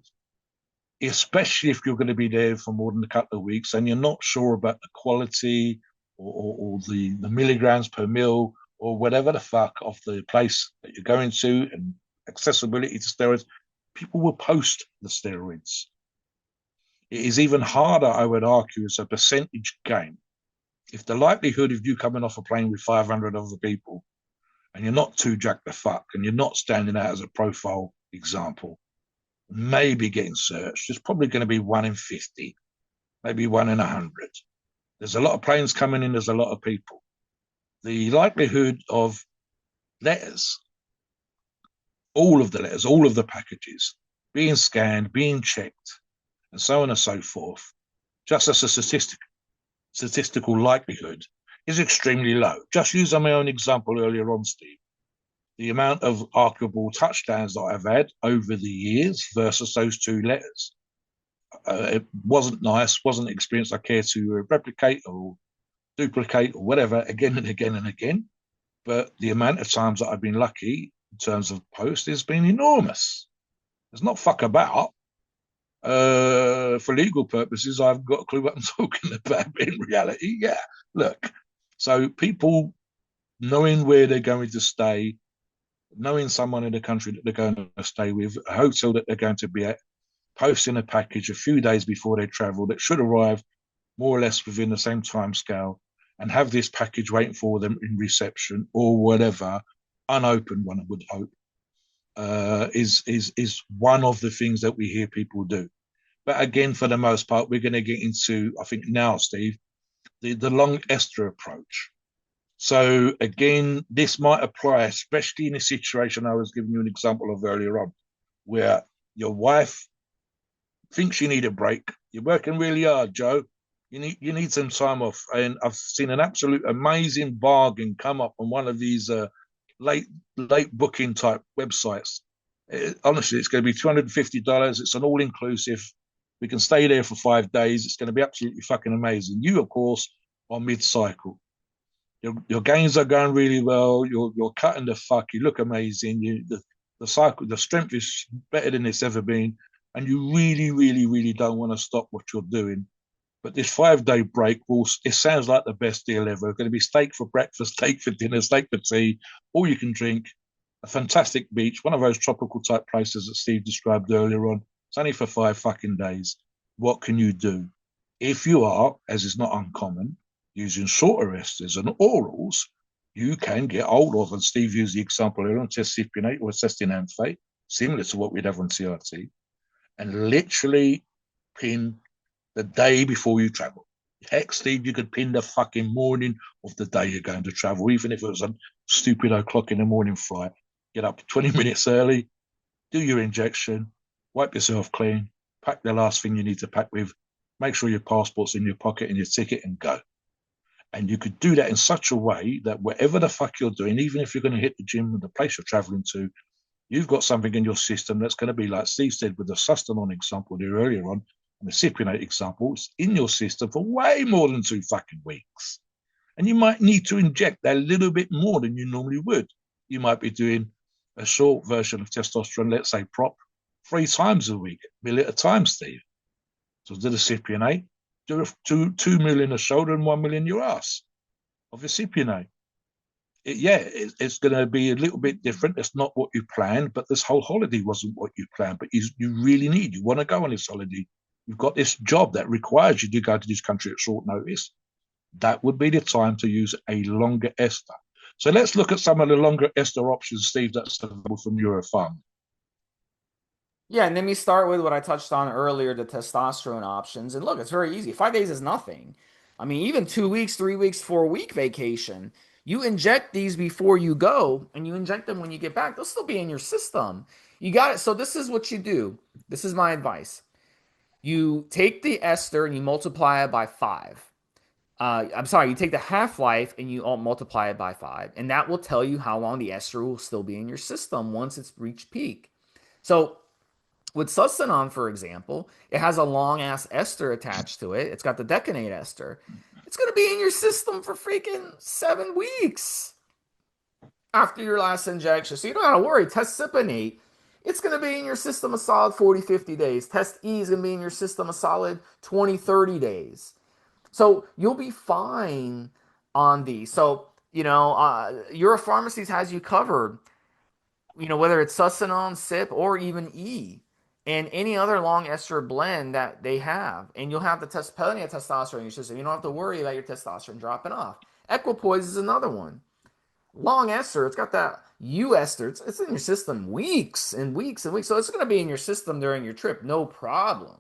[SPEAKER 2] especially if you're going to be there for more than a couple of weeks and you're not sure about the quality or the milligrams per mil or whatever the fuck of the place that you're going to and accessibility to steroids, people will post the steroids. It is even harder, I would argue, as a percentage game. If the likelihood of you coming off a plane with 500 other people and you're not too jack the fuck and you're not standing out as a profile example, maybe getting searched, it's probably going to be 1 in 50, maybe 1 in 100. There's a lot of planes coming in, there's a lot of people. The likelihood of letters, all of the letters, all of the packages, being scanned, being checked, and so on and so forth, just as a statistical likelihood, is extremely low. Just using my own example earlier on, Steve, the amount of arguable touchdowns that I've had over the years versus those two letters. It wasn't nice, wasn't an experience I care to replicate or duplicate or whatever again and again and again. But the amount of times that I've been lucky in terms of post has been enormous. It's not fuck about. For legal purposes, I've got a clue what I'm talking about. But in reality, yeah. Look, so people knowing where they're going to stay, knowing someone in the country that they're going to stay with, a hotel that they're going to be at, posting a package a few days before they travel that should arrive more or less within the same time scale, and have this package waiting for them in reception or whatever, unopened, one would hope, is one of the things that we hear people do. But again, for the most part, we're going to get into, I think now, Steve, the long ester approach. So again, this might apply, especially in a situation I was giving you an example of earlier on, where your wife thinks you need a break. You're working really hard, Joe. You need some time off. And I've seen an absolute amazing bargain come up on one of these late late booking type websites. Honestly, it's going to be $250. It's an all inclusive. We can stay there for 5 days. It's going to be absolutely fucking amazing. You, of course, are mid cycle. Your gains are going really well. You're cutting the fuck. You look amazing. The cycle, the strength is better than it's ever been, and you really, really, really don't want to stop what you're doing. But this 5 day break will, it sounds like the best deal ever. It's going to be steak for breakfast, steak for dinner, steak for tea, all you can drink, a fantastic beach, one of those tropical type places that Steve described earlier on. It's only for 5 fucking days. What can you do? If you are, as is not uncommon, using shorter esters and orals, you can get hold of, and Steve used the example earlier on, testcypionate or acetinanthate, similar to what we'd have on CRT, and literally pin the day before you travel. Heck, Steve, you could pin the fucking morning of the day you're going to travel, even if it was a stupid o'clock in the morning flight. Get up 20 minutes early, do your injection, wipe yourself clean, pack the last thing you need to pack with, make sure your passport's in your pocket and your ticket, and go. And you could do that in such a way that whatever the fuck you're doing, even if you're going to hit the gym or the place you're traveling to, you've got something in your system that's going to be, like Steve said, with the sustanon example there earlier on, and the cypionate example, it's in your system for way more than 2 fucking weeks. And you might need to inject that a little bit more than you normally would. You might be doing a short version of testosterone, let's say prop, 3 times a week, mill at a time, Steve. So do the cypionate, do 2 mil in the shoulder and 1 mil in your ass of your cypionate. It's going to be a little bit different. It's not what you planned, but this whole holiday wasn't what you planned. But you really you want to go on this holiday. You've got this job that requires you to go to this country at short notice. That would be the time to use a longer ester. So let's look at some of the longer ester options, Steve, that's available from Euro Pharma.
[SPEAKER 1] Yeah, and let me start with what I touched on earlier, the testosterone options. And look, it's very easy. 5 days is nothing. I mean, even 2 weeks, 3 weeks, 4 week vacation. You inject these before you go, and you inject them when you get back. They'll still be in your system. You got it. So this is what you do. This is my advice. You take the ester and you multiply it by 5. I'm sorry, you take the half life and you multiply it by 5, and that will tell you how long the ester will still be in your system once it's reached peak. So with sustanon, for example, it has a long ass ester attached to it. It's got the decanate ester. It's going to be in your system for freaking 7 weeks after your last injection. So you don't have to worry. Testcypionate, it's going to be in your system a solid 40, 50 days. Test E is going to be in your system a solid 20, 30 days. So you'll be fine on these. So, Euro Pharmacies has you covered, whether it's sustanon, SIP, or even E, and any other long ester blend that they have. And you'll have plenty of testosterone in your system. You don't have to worry about your testosterone dropping off. Equipoise is another one. Long ester, it's got that U ester. It's in your system weeks and weeks and weeks. So it's going to be in your system during your trip, no problem.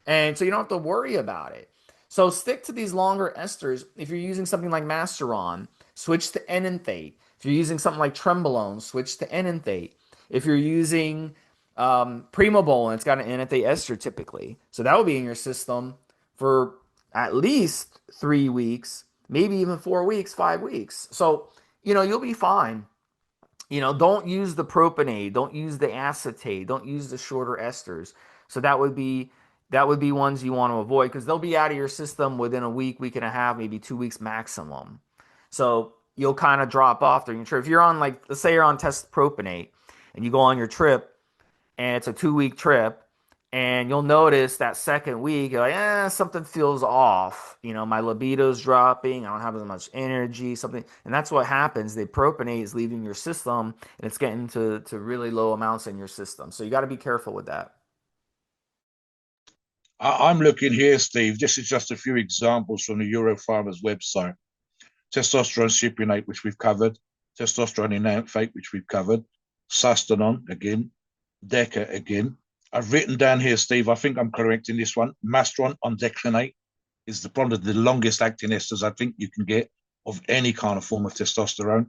[SPEAKER 1] And so you don't have to worry about it. So stick to these longer esters. If you're using something like Masteron, switch to enanthate. If you're using something like Trembolone, switch to enanthate. If you're using Primobolan, it's got an enanthate ester typically. So that will be in your system for at least 3 weeks, maybe even 4 weeks, 5 weeks. So, you'll be fine. Don't use the propionate, don't use the acetate, don't use the shorter esters. So that would be ones you want to avoid because they'll be out of your system within a week, week and a half, maybe 2 weeks maximum. So you'll kind of drop off during your trip. If you're on, like, let's say you're on test propionate and you go on your trip and it's a 2 week trip, and you'll notice that second week, you're like, something feels off. My libido's dropping. I don't have as much energy, something. And that's what happens. The propionate is leaving your system and it's getting to really low amounts in your system. So you got to be careful with that.
[SPEAKER 2] I'm looking here, Steve. This is just a few examples from the Euro Pharma's website. Testosterone cypionate, which we've covered. Testosterone enanthate, which we've covered. Sustanon, again. Deca, again. I've written down here, Steve, I think I'm correct in this one. Masteron on declinate is one of the longest acting esters I think you can get. of any kind of form of testosterone.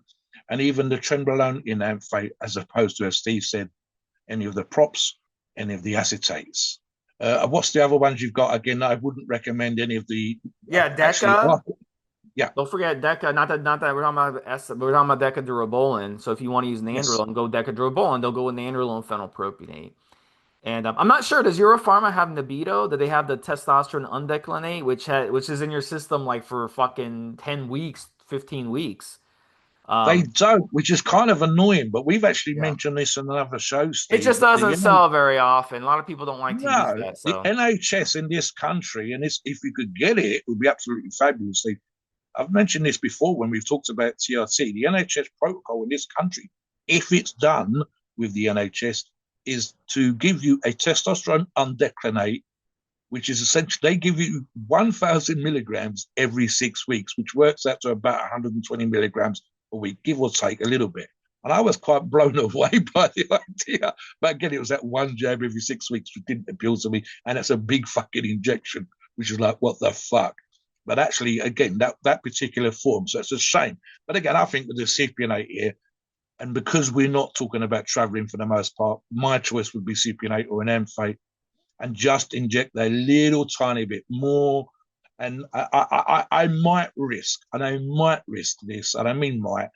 [SPEAKER 2] And even the trenbolone in amphate, as opposed to, as Steve said, any of the props, any of the acetates. What's the other ones you've got? Again, I wouldn't recommend any of the.
[SPEAKER 1] Yeah,
[SPEAKER 2] Actually,
[SPEAKER 1] Deca.
[SPEAKER 2] yeah,
[SPEAKER 1] Don't forget Deca. Not that we're talking about we're talking about Decadurabolin. So if you want to use
[SPEAKER 2] yes,
[SPEAKER 1] Nandrolone, go Decadurabolin. They'll go with Nandrolone phenylpropionate. And I'm not sure. Does Euro Pharma have Nebido? Do they have the testosterone undeclinate, which is in your system like for fucking 10 weeks, 15 weeks?
[SPEAKER 2] they
[SPEAKER 1] Um,
[SPEAKER 2] don't, which is kind of annoying. But we've actually
[SPEAKER 1] yeah.
[SPEAKER 2] mentioned this in another show,
[SPEAKER 1] It
[SPEAKER 2] Steve.
[SPEAKER 1] just doesn't sell very often. A lot of people don't like to use
[SPEAKER 2] No,
[SPEAKER 1] that.
[SPEAKER 2] the
[SPEAKER 1] So
[SPEAKER 2] NHS in this country, and this, if you could get it, it would be absolutely fabulous. I've mentioned this before when we've talked about TRT. The NHS protocol in this country, if it's done with the NHS, is to give you a testosterone undeclinate, which is essentially they give you 1,000 milligrams every 6 weeks, which works out to about 120 milligrams a week, give or take a little bit. And I was quite blown away by the idea. But again, it was that one jab every 6 weeks, which didn't appeal to me. And it's a big fucking injection, which is like, what the fuck? But actually, again, that particular form, so it's a shame. But again, I think with the cypionate here, and because we're not talking about traveling for the most part, my choice would be cypionate or an amphate and just inject a little tiny bit more. And I might risk, and I might risk this, and I mean might,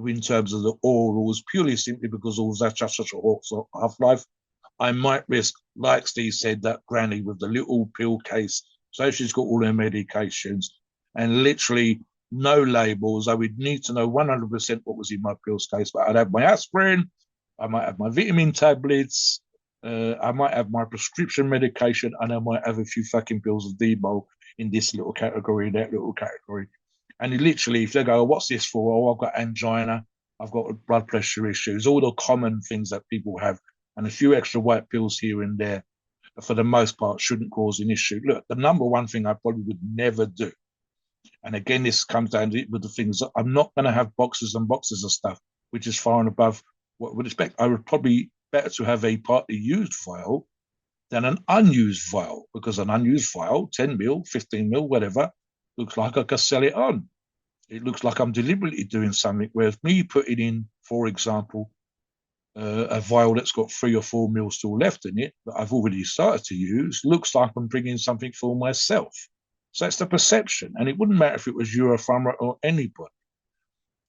[SPEAKER 2] in terms of the orals, purely simply because orals have just such a half life. I might risk, like Steve said, that granny with the little pill case. So she's got all her medications and literally no labels. I would need to know 100% what was in my pills case, but I'd have my aspirin, I might have my vitamin tablets, I might have my prescription medication, and I might have a few fucking pills of Debo in this little category, that little category. And literally, if they go, what's this for? Oh, I've got angina, I've got blood pressure issues, all the common things that people have, and a few extra white pills here and there, for the most part, shouldn't cause an issue. Look, the number one thing I probably would never do, and again, this comes down to it with the things that I'm not going to have boxes and boxes of stuff, which is far and above what I would expect. I would probably better to have a partly used vial than an unused vial, because an unused vial, 10 mil, 15 mil, whatever, looks like I can sell it on. It looks like I'm deliberately doing something. Whereas me putting in, for example, a vial that's got 3 or 4 mil still left in it that I've already started to use looks like I'm bringing something for myself. So it's the perception. And it wouldn't matter if it was Euro Pharma or anybody.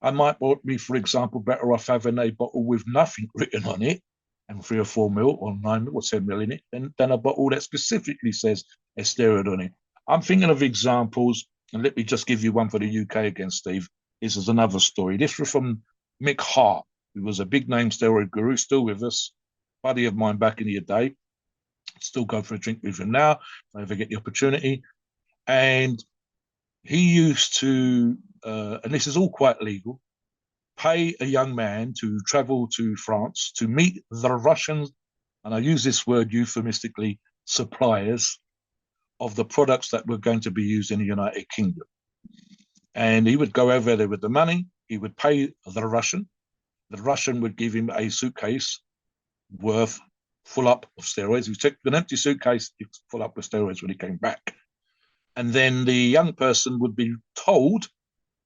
[SPEAKER 2] I might be, for example, better off having a bottle with nothing written on it and 3 or 4 mil or 9 mil or 10 mil in it than a bottle that specifically says a steroid on it. I'm thinking of examples, and let me just give you one for the UK again, Steve. This is another story. This was from Mick Hart, who was a big name steroid guru, still with us, buddy of mine back in the day. Still go for a drink with him now, if I ever get the opportunity. And he used to, and this is all quite legal, pay a young man to travel to France to meet the Russian, and I use this word euphemistically, suppliers of the products that were going to be used in the United Kingdom. And he would go over there with the money, he would pay the Russian would give him a suitcase worth full up of steroids. He took an empty suitcase full up with steroids when he came back. And then the young person would be told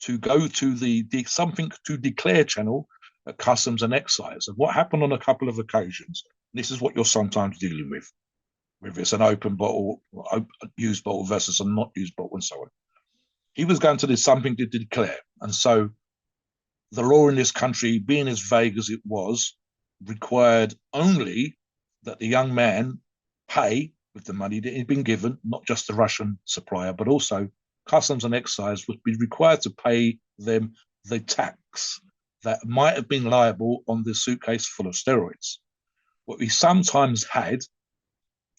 [SPEAKER 2] to go to the something to declare channel at Customs and Excise. And what happened on a couple of occasions, this is what you're sometimes dealing with, whether it's an open bottle, used bottle versus a not used bottle, and so on. He was going to do something to declare. And so the law in this country, being as vague as it was, required only that the young man pay with the money that he'd been given, not just the Russian supplier, but also Customs and Excise would be required to pay them the tax that might have been liable on the suitcase full of steroids. What we sometimes had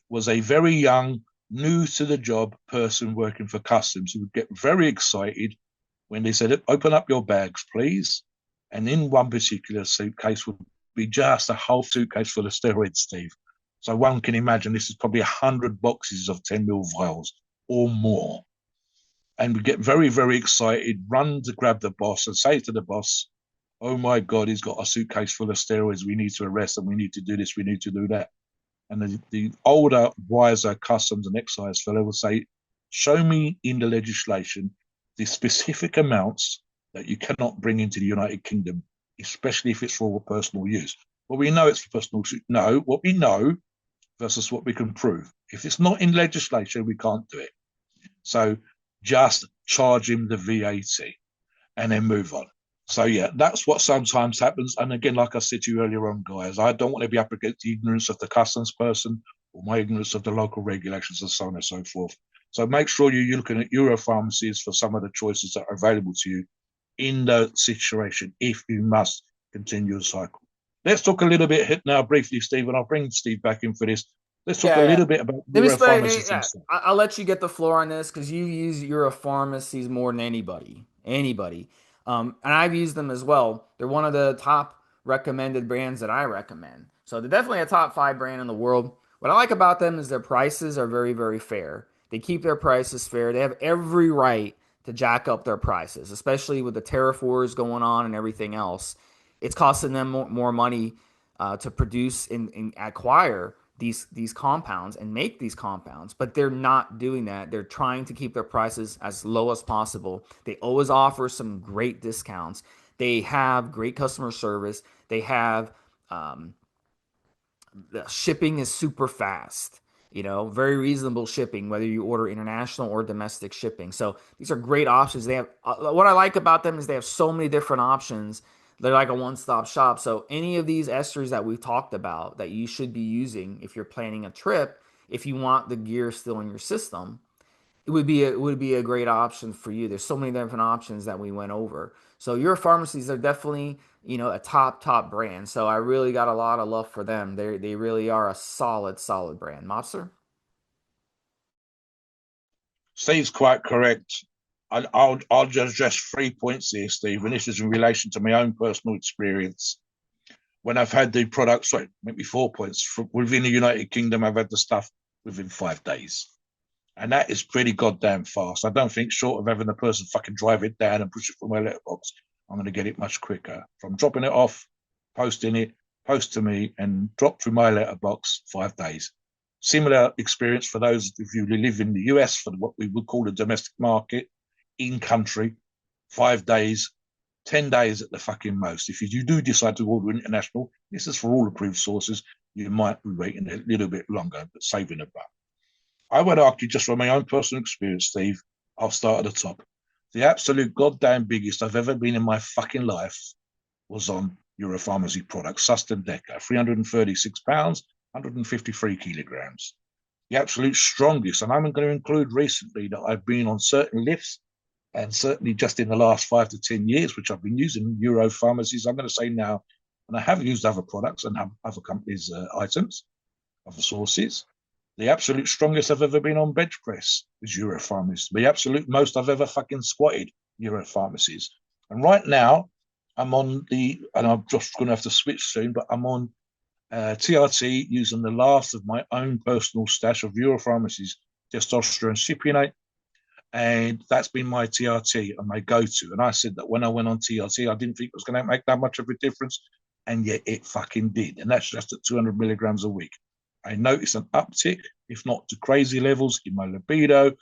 [SPEAKER 2] was a very young, new to the job person working for Customs who would get very excited when they said, open up your bags, please. And in one particular suitcase would be just a whole suitcase full of steroids, Steve. So one can imagine this is probably 100 boxes of 10 mil vials or more. And we get very, very excited, run to grab the boss and say to the boss, oh my God, he's got a suitcase full of steroids. We need to arrest him. We need to do this. We need to do that. And the older, wiser Customs and Excise fellow will say, show me in the legislation the specific amounts that you cannot bring into the United Kingdom, especially if it's for personal use. Well, we know it's for personal use. No, what we know versus what we can prove. If it's not in legislation, we can't do it. So just charge him the VAT and then move on. So yeah, that's what sometimes happens. And again, like I said to you earlier on, guys, I don't want to be up against the ignorance of the customs person or my ignorance of the local regulations and so on and so forth. So make sure you're looking at Euro pharmacies for some of the choices that are available to you in the situation if you must continue the cycle. Let's talk a little bit now briefly, Steve, and I'll bring Steve back in for this. Let's talk a
[SPEAKER 1] Yeah, yeah.
[SPEAKER 2] little bit about
[SPEAKER 1] Let me
[SPEAKER 2] Euro
[SPEAKER 1] spend.
[SPEAKER 2] pharmacies
[SPEAKER 1] Yeah,
[SPEAKER 2] themselves.
[SPEAKER 1] I'll let you get the floor on this because you use Euro pharmacies more than anybody. Anybody. And I've used them as well. They're one of the top recommended brands that I recommend. So they're definitely a top five brand in the world. What I like about them is their prices are very, very fair. They keep their prices fair. They have every right to jack up their prices, especially with the tariff wars going on and everything else. It's costing them more money to produce and acquire these compounds and make these compounds, but they're not doing that. They're trying to keep their prices as low as possible. They always offer some great discounts. They have great customer service. They have the shipping is super fast. Very reasonable shipping, whether you order international or domestic shipping. So these are great options. They have what I like about them is they have so many different options. They're like a one-stop shop. So any of these esters that we've talked about that you should be using if you're planning a trip, if you want the gear still in your system, it would be a great option for you. There's so many different options that we went over. So your pharmacies are definitely a top brand. So I really got a lot of love for them. They really are a solid brand. Mobster.
[SPEAKER 2] Steve's quite correct. I'll just address 3 points here, Steve, and this is in relation to my own personal experience. When I've had the products, sorry, maybe 4 points. Within the United Kingdom, I've had the stuff within 5 days. And that is pretty goddamn fast. I don't think, short of having the person fucking drive it down and push it from my letterbox, I'm going to get it much quicker. From dropping it off, posting it, post to me, and drop through my letterbox, 5 days. Similar experience for those of you who live in the US for what we would call the domestic market, in country, 5 days, 10 days at the fucking most. If you do decide to order international, this is for all approved sources, you might be waiting a little bit longer, but saving a buck. I would argue, just from my own personal experience, Steve, I'll start at the top. The absolute goddamn biggest I've ever been in my fucking life was on Euro Pharmacy products, Sustain Deca, £336, 153 kilograms. The absolute strongest, and I'm going to include recently that I've been on certain lifts, and certainly just in the last 5 to 10 years, which I've been using Euro Pharmacies, I'm going to say now, and I have used other products and have other companies' items, other sources. The absolute strongest I've ever been on bench press is Euro Pharmacies. The absolute most I've ever fucking squatted, Euro Pharmacies. And right now, I'm on and I'm just going to have to switch soon, but I'm on TRT using the last of my own personal stash of Euro Pharmacies testosterone cypionate. And that's been my TRT and my go-to. And I said that when I went on TRT, I didn't think it was going to make that much of a difference. And yet it fucking did. And that's just at 200 milligrams a week. I noticed an uptick, if not to crazy levels, in my libido,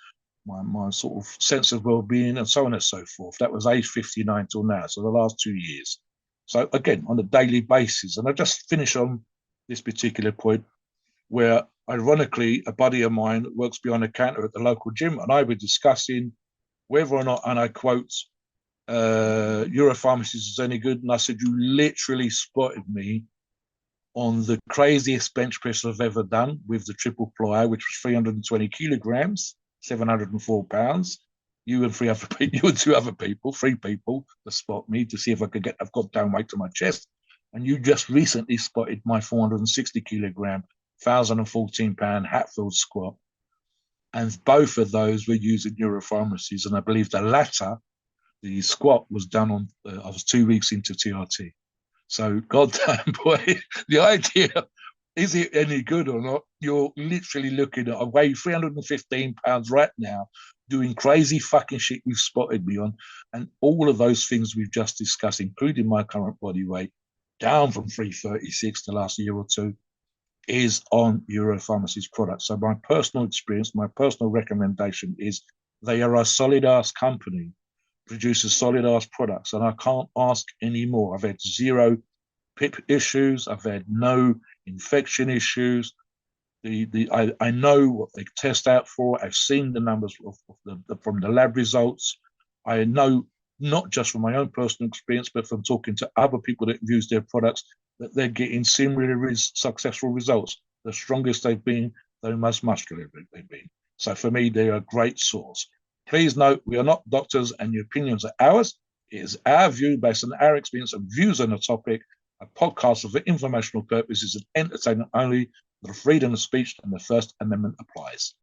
[SPEAKER 2] my sort of sense of well-being, and so on and so forth. That was age 59 till now, so the last 2 years. So again, on a daily basis. And I just finish on this particular point where, ironically, a buddy of mine works behind the counter at the local gym, and I were discussing whether or not, and I quote, Euro Pharmacies is any good. And I said, you literally spotted me on the craziest bench press I've ever done with the triple ply, which was 320 kilograms, 704 pounds. You and two other people, 3 people, to spot me to see if I could get I've got down weight to my chest. And you just recently spotted my 460 kilogram, 1,014 pound Hatfield squat. And both of those were using Euro Pharmacies. And I believe the latter, the squat, was done on, I was 2 weeks into TRT. So, goddamn boy, the idea, is it any good or not? You're literally looking at, I weigh 315 pounds right now, doing crazy fucking shit you've spotted me on. And all of those things we've just discussed, including my current body weight, down from 336 the last year or two, is on Euro Pharmacy's products. So my personal experience, my personal recommendation is they are a solid ass company produces solid ass products, and I can't ask any more. I've had zero PIP issues. I've had no infection issues. I know what they test out for. I've seen the numbers from the lab results. I know not just from my own personal experience, but from talking to other people that use their products, that they're getting similarly successful results. The strongest they've been, the most muscular they've been. So for me, they're a great source. Please note, we are not doctors and the opinions are ours. It is our view based on our experience and views on the topic. A podcast for informational purposes and entertainment only. The freedom of speech and the First Amendment applies.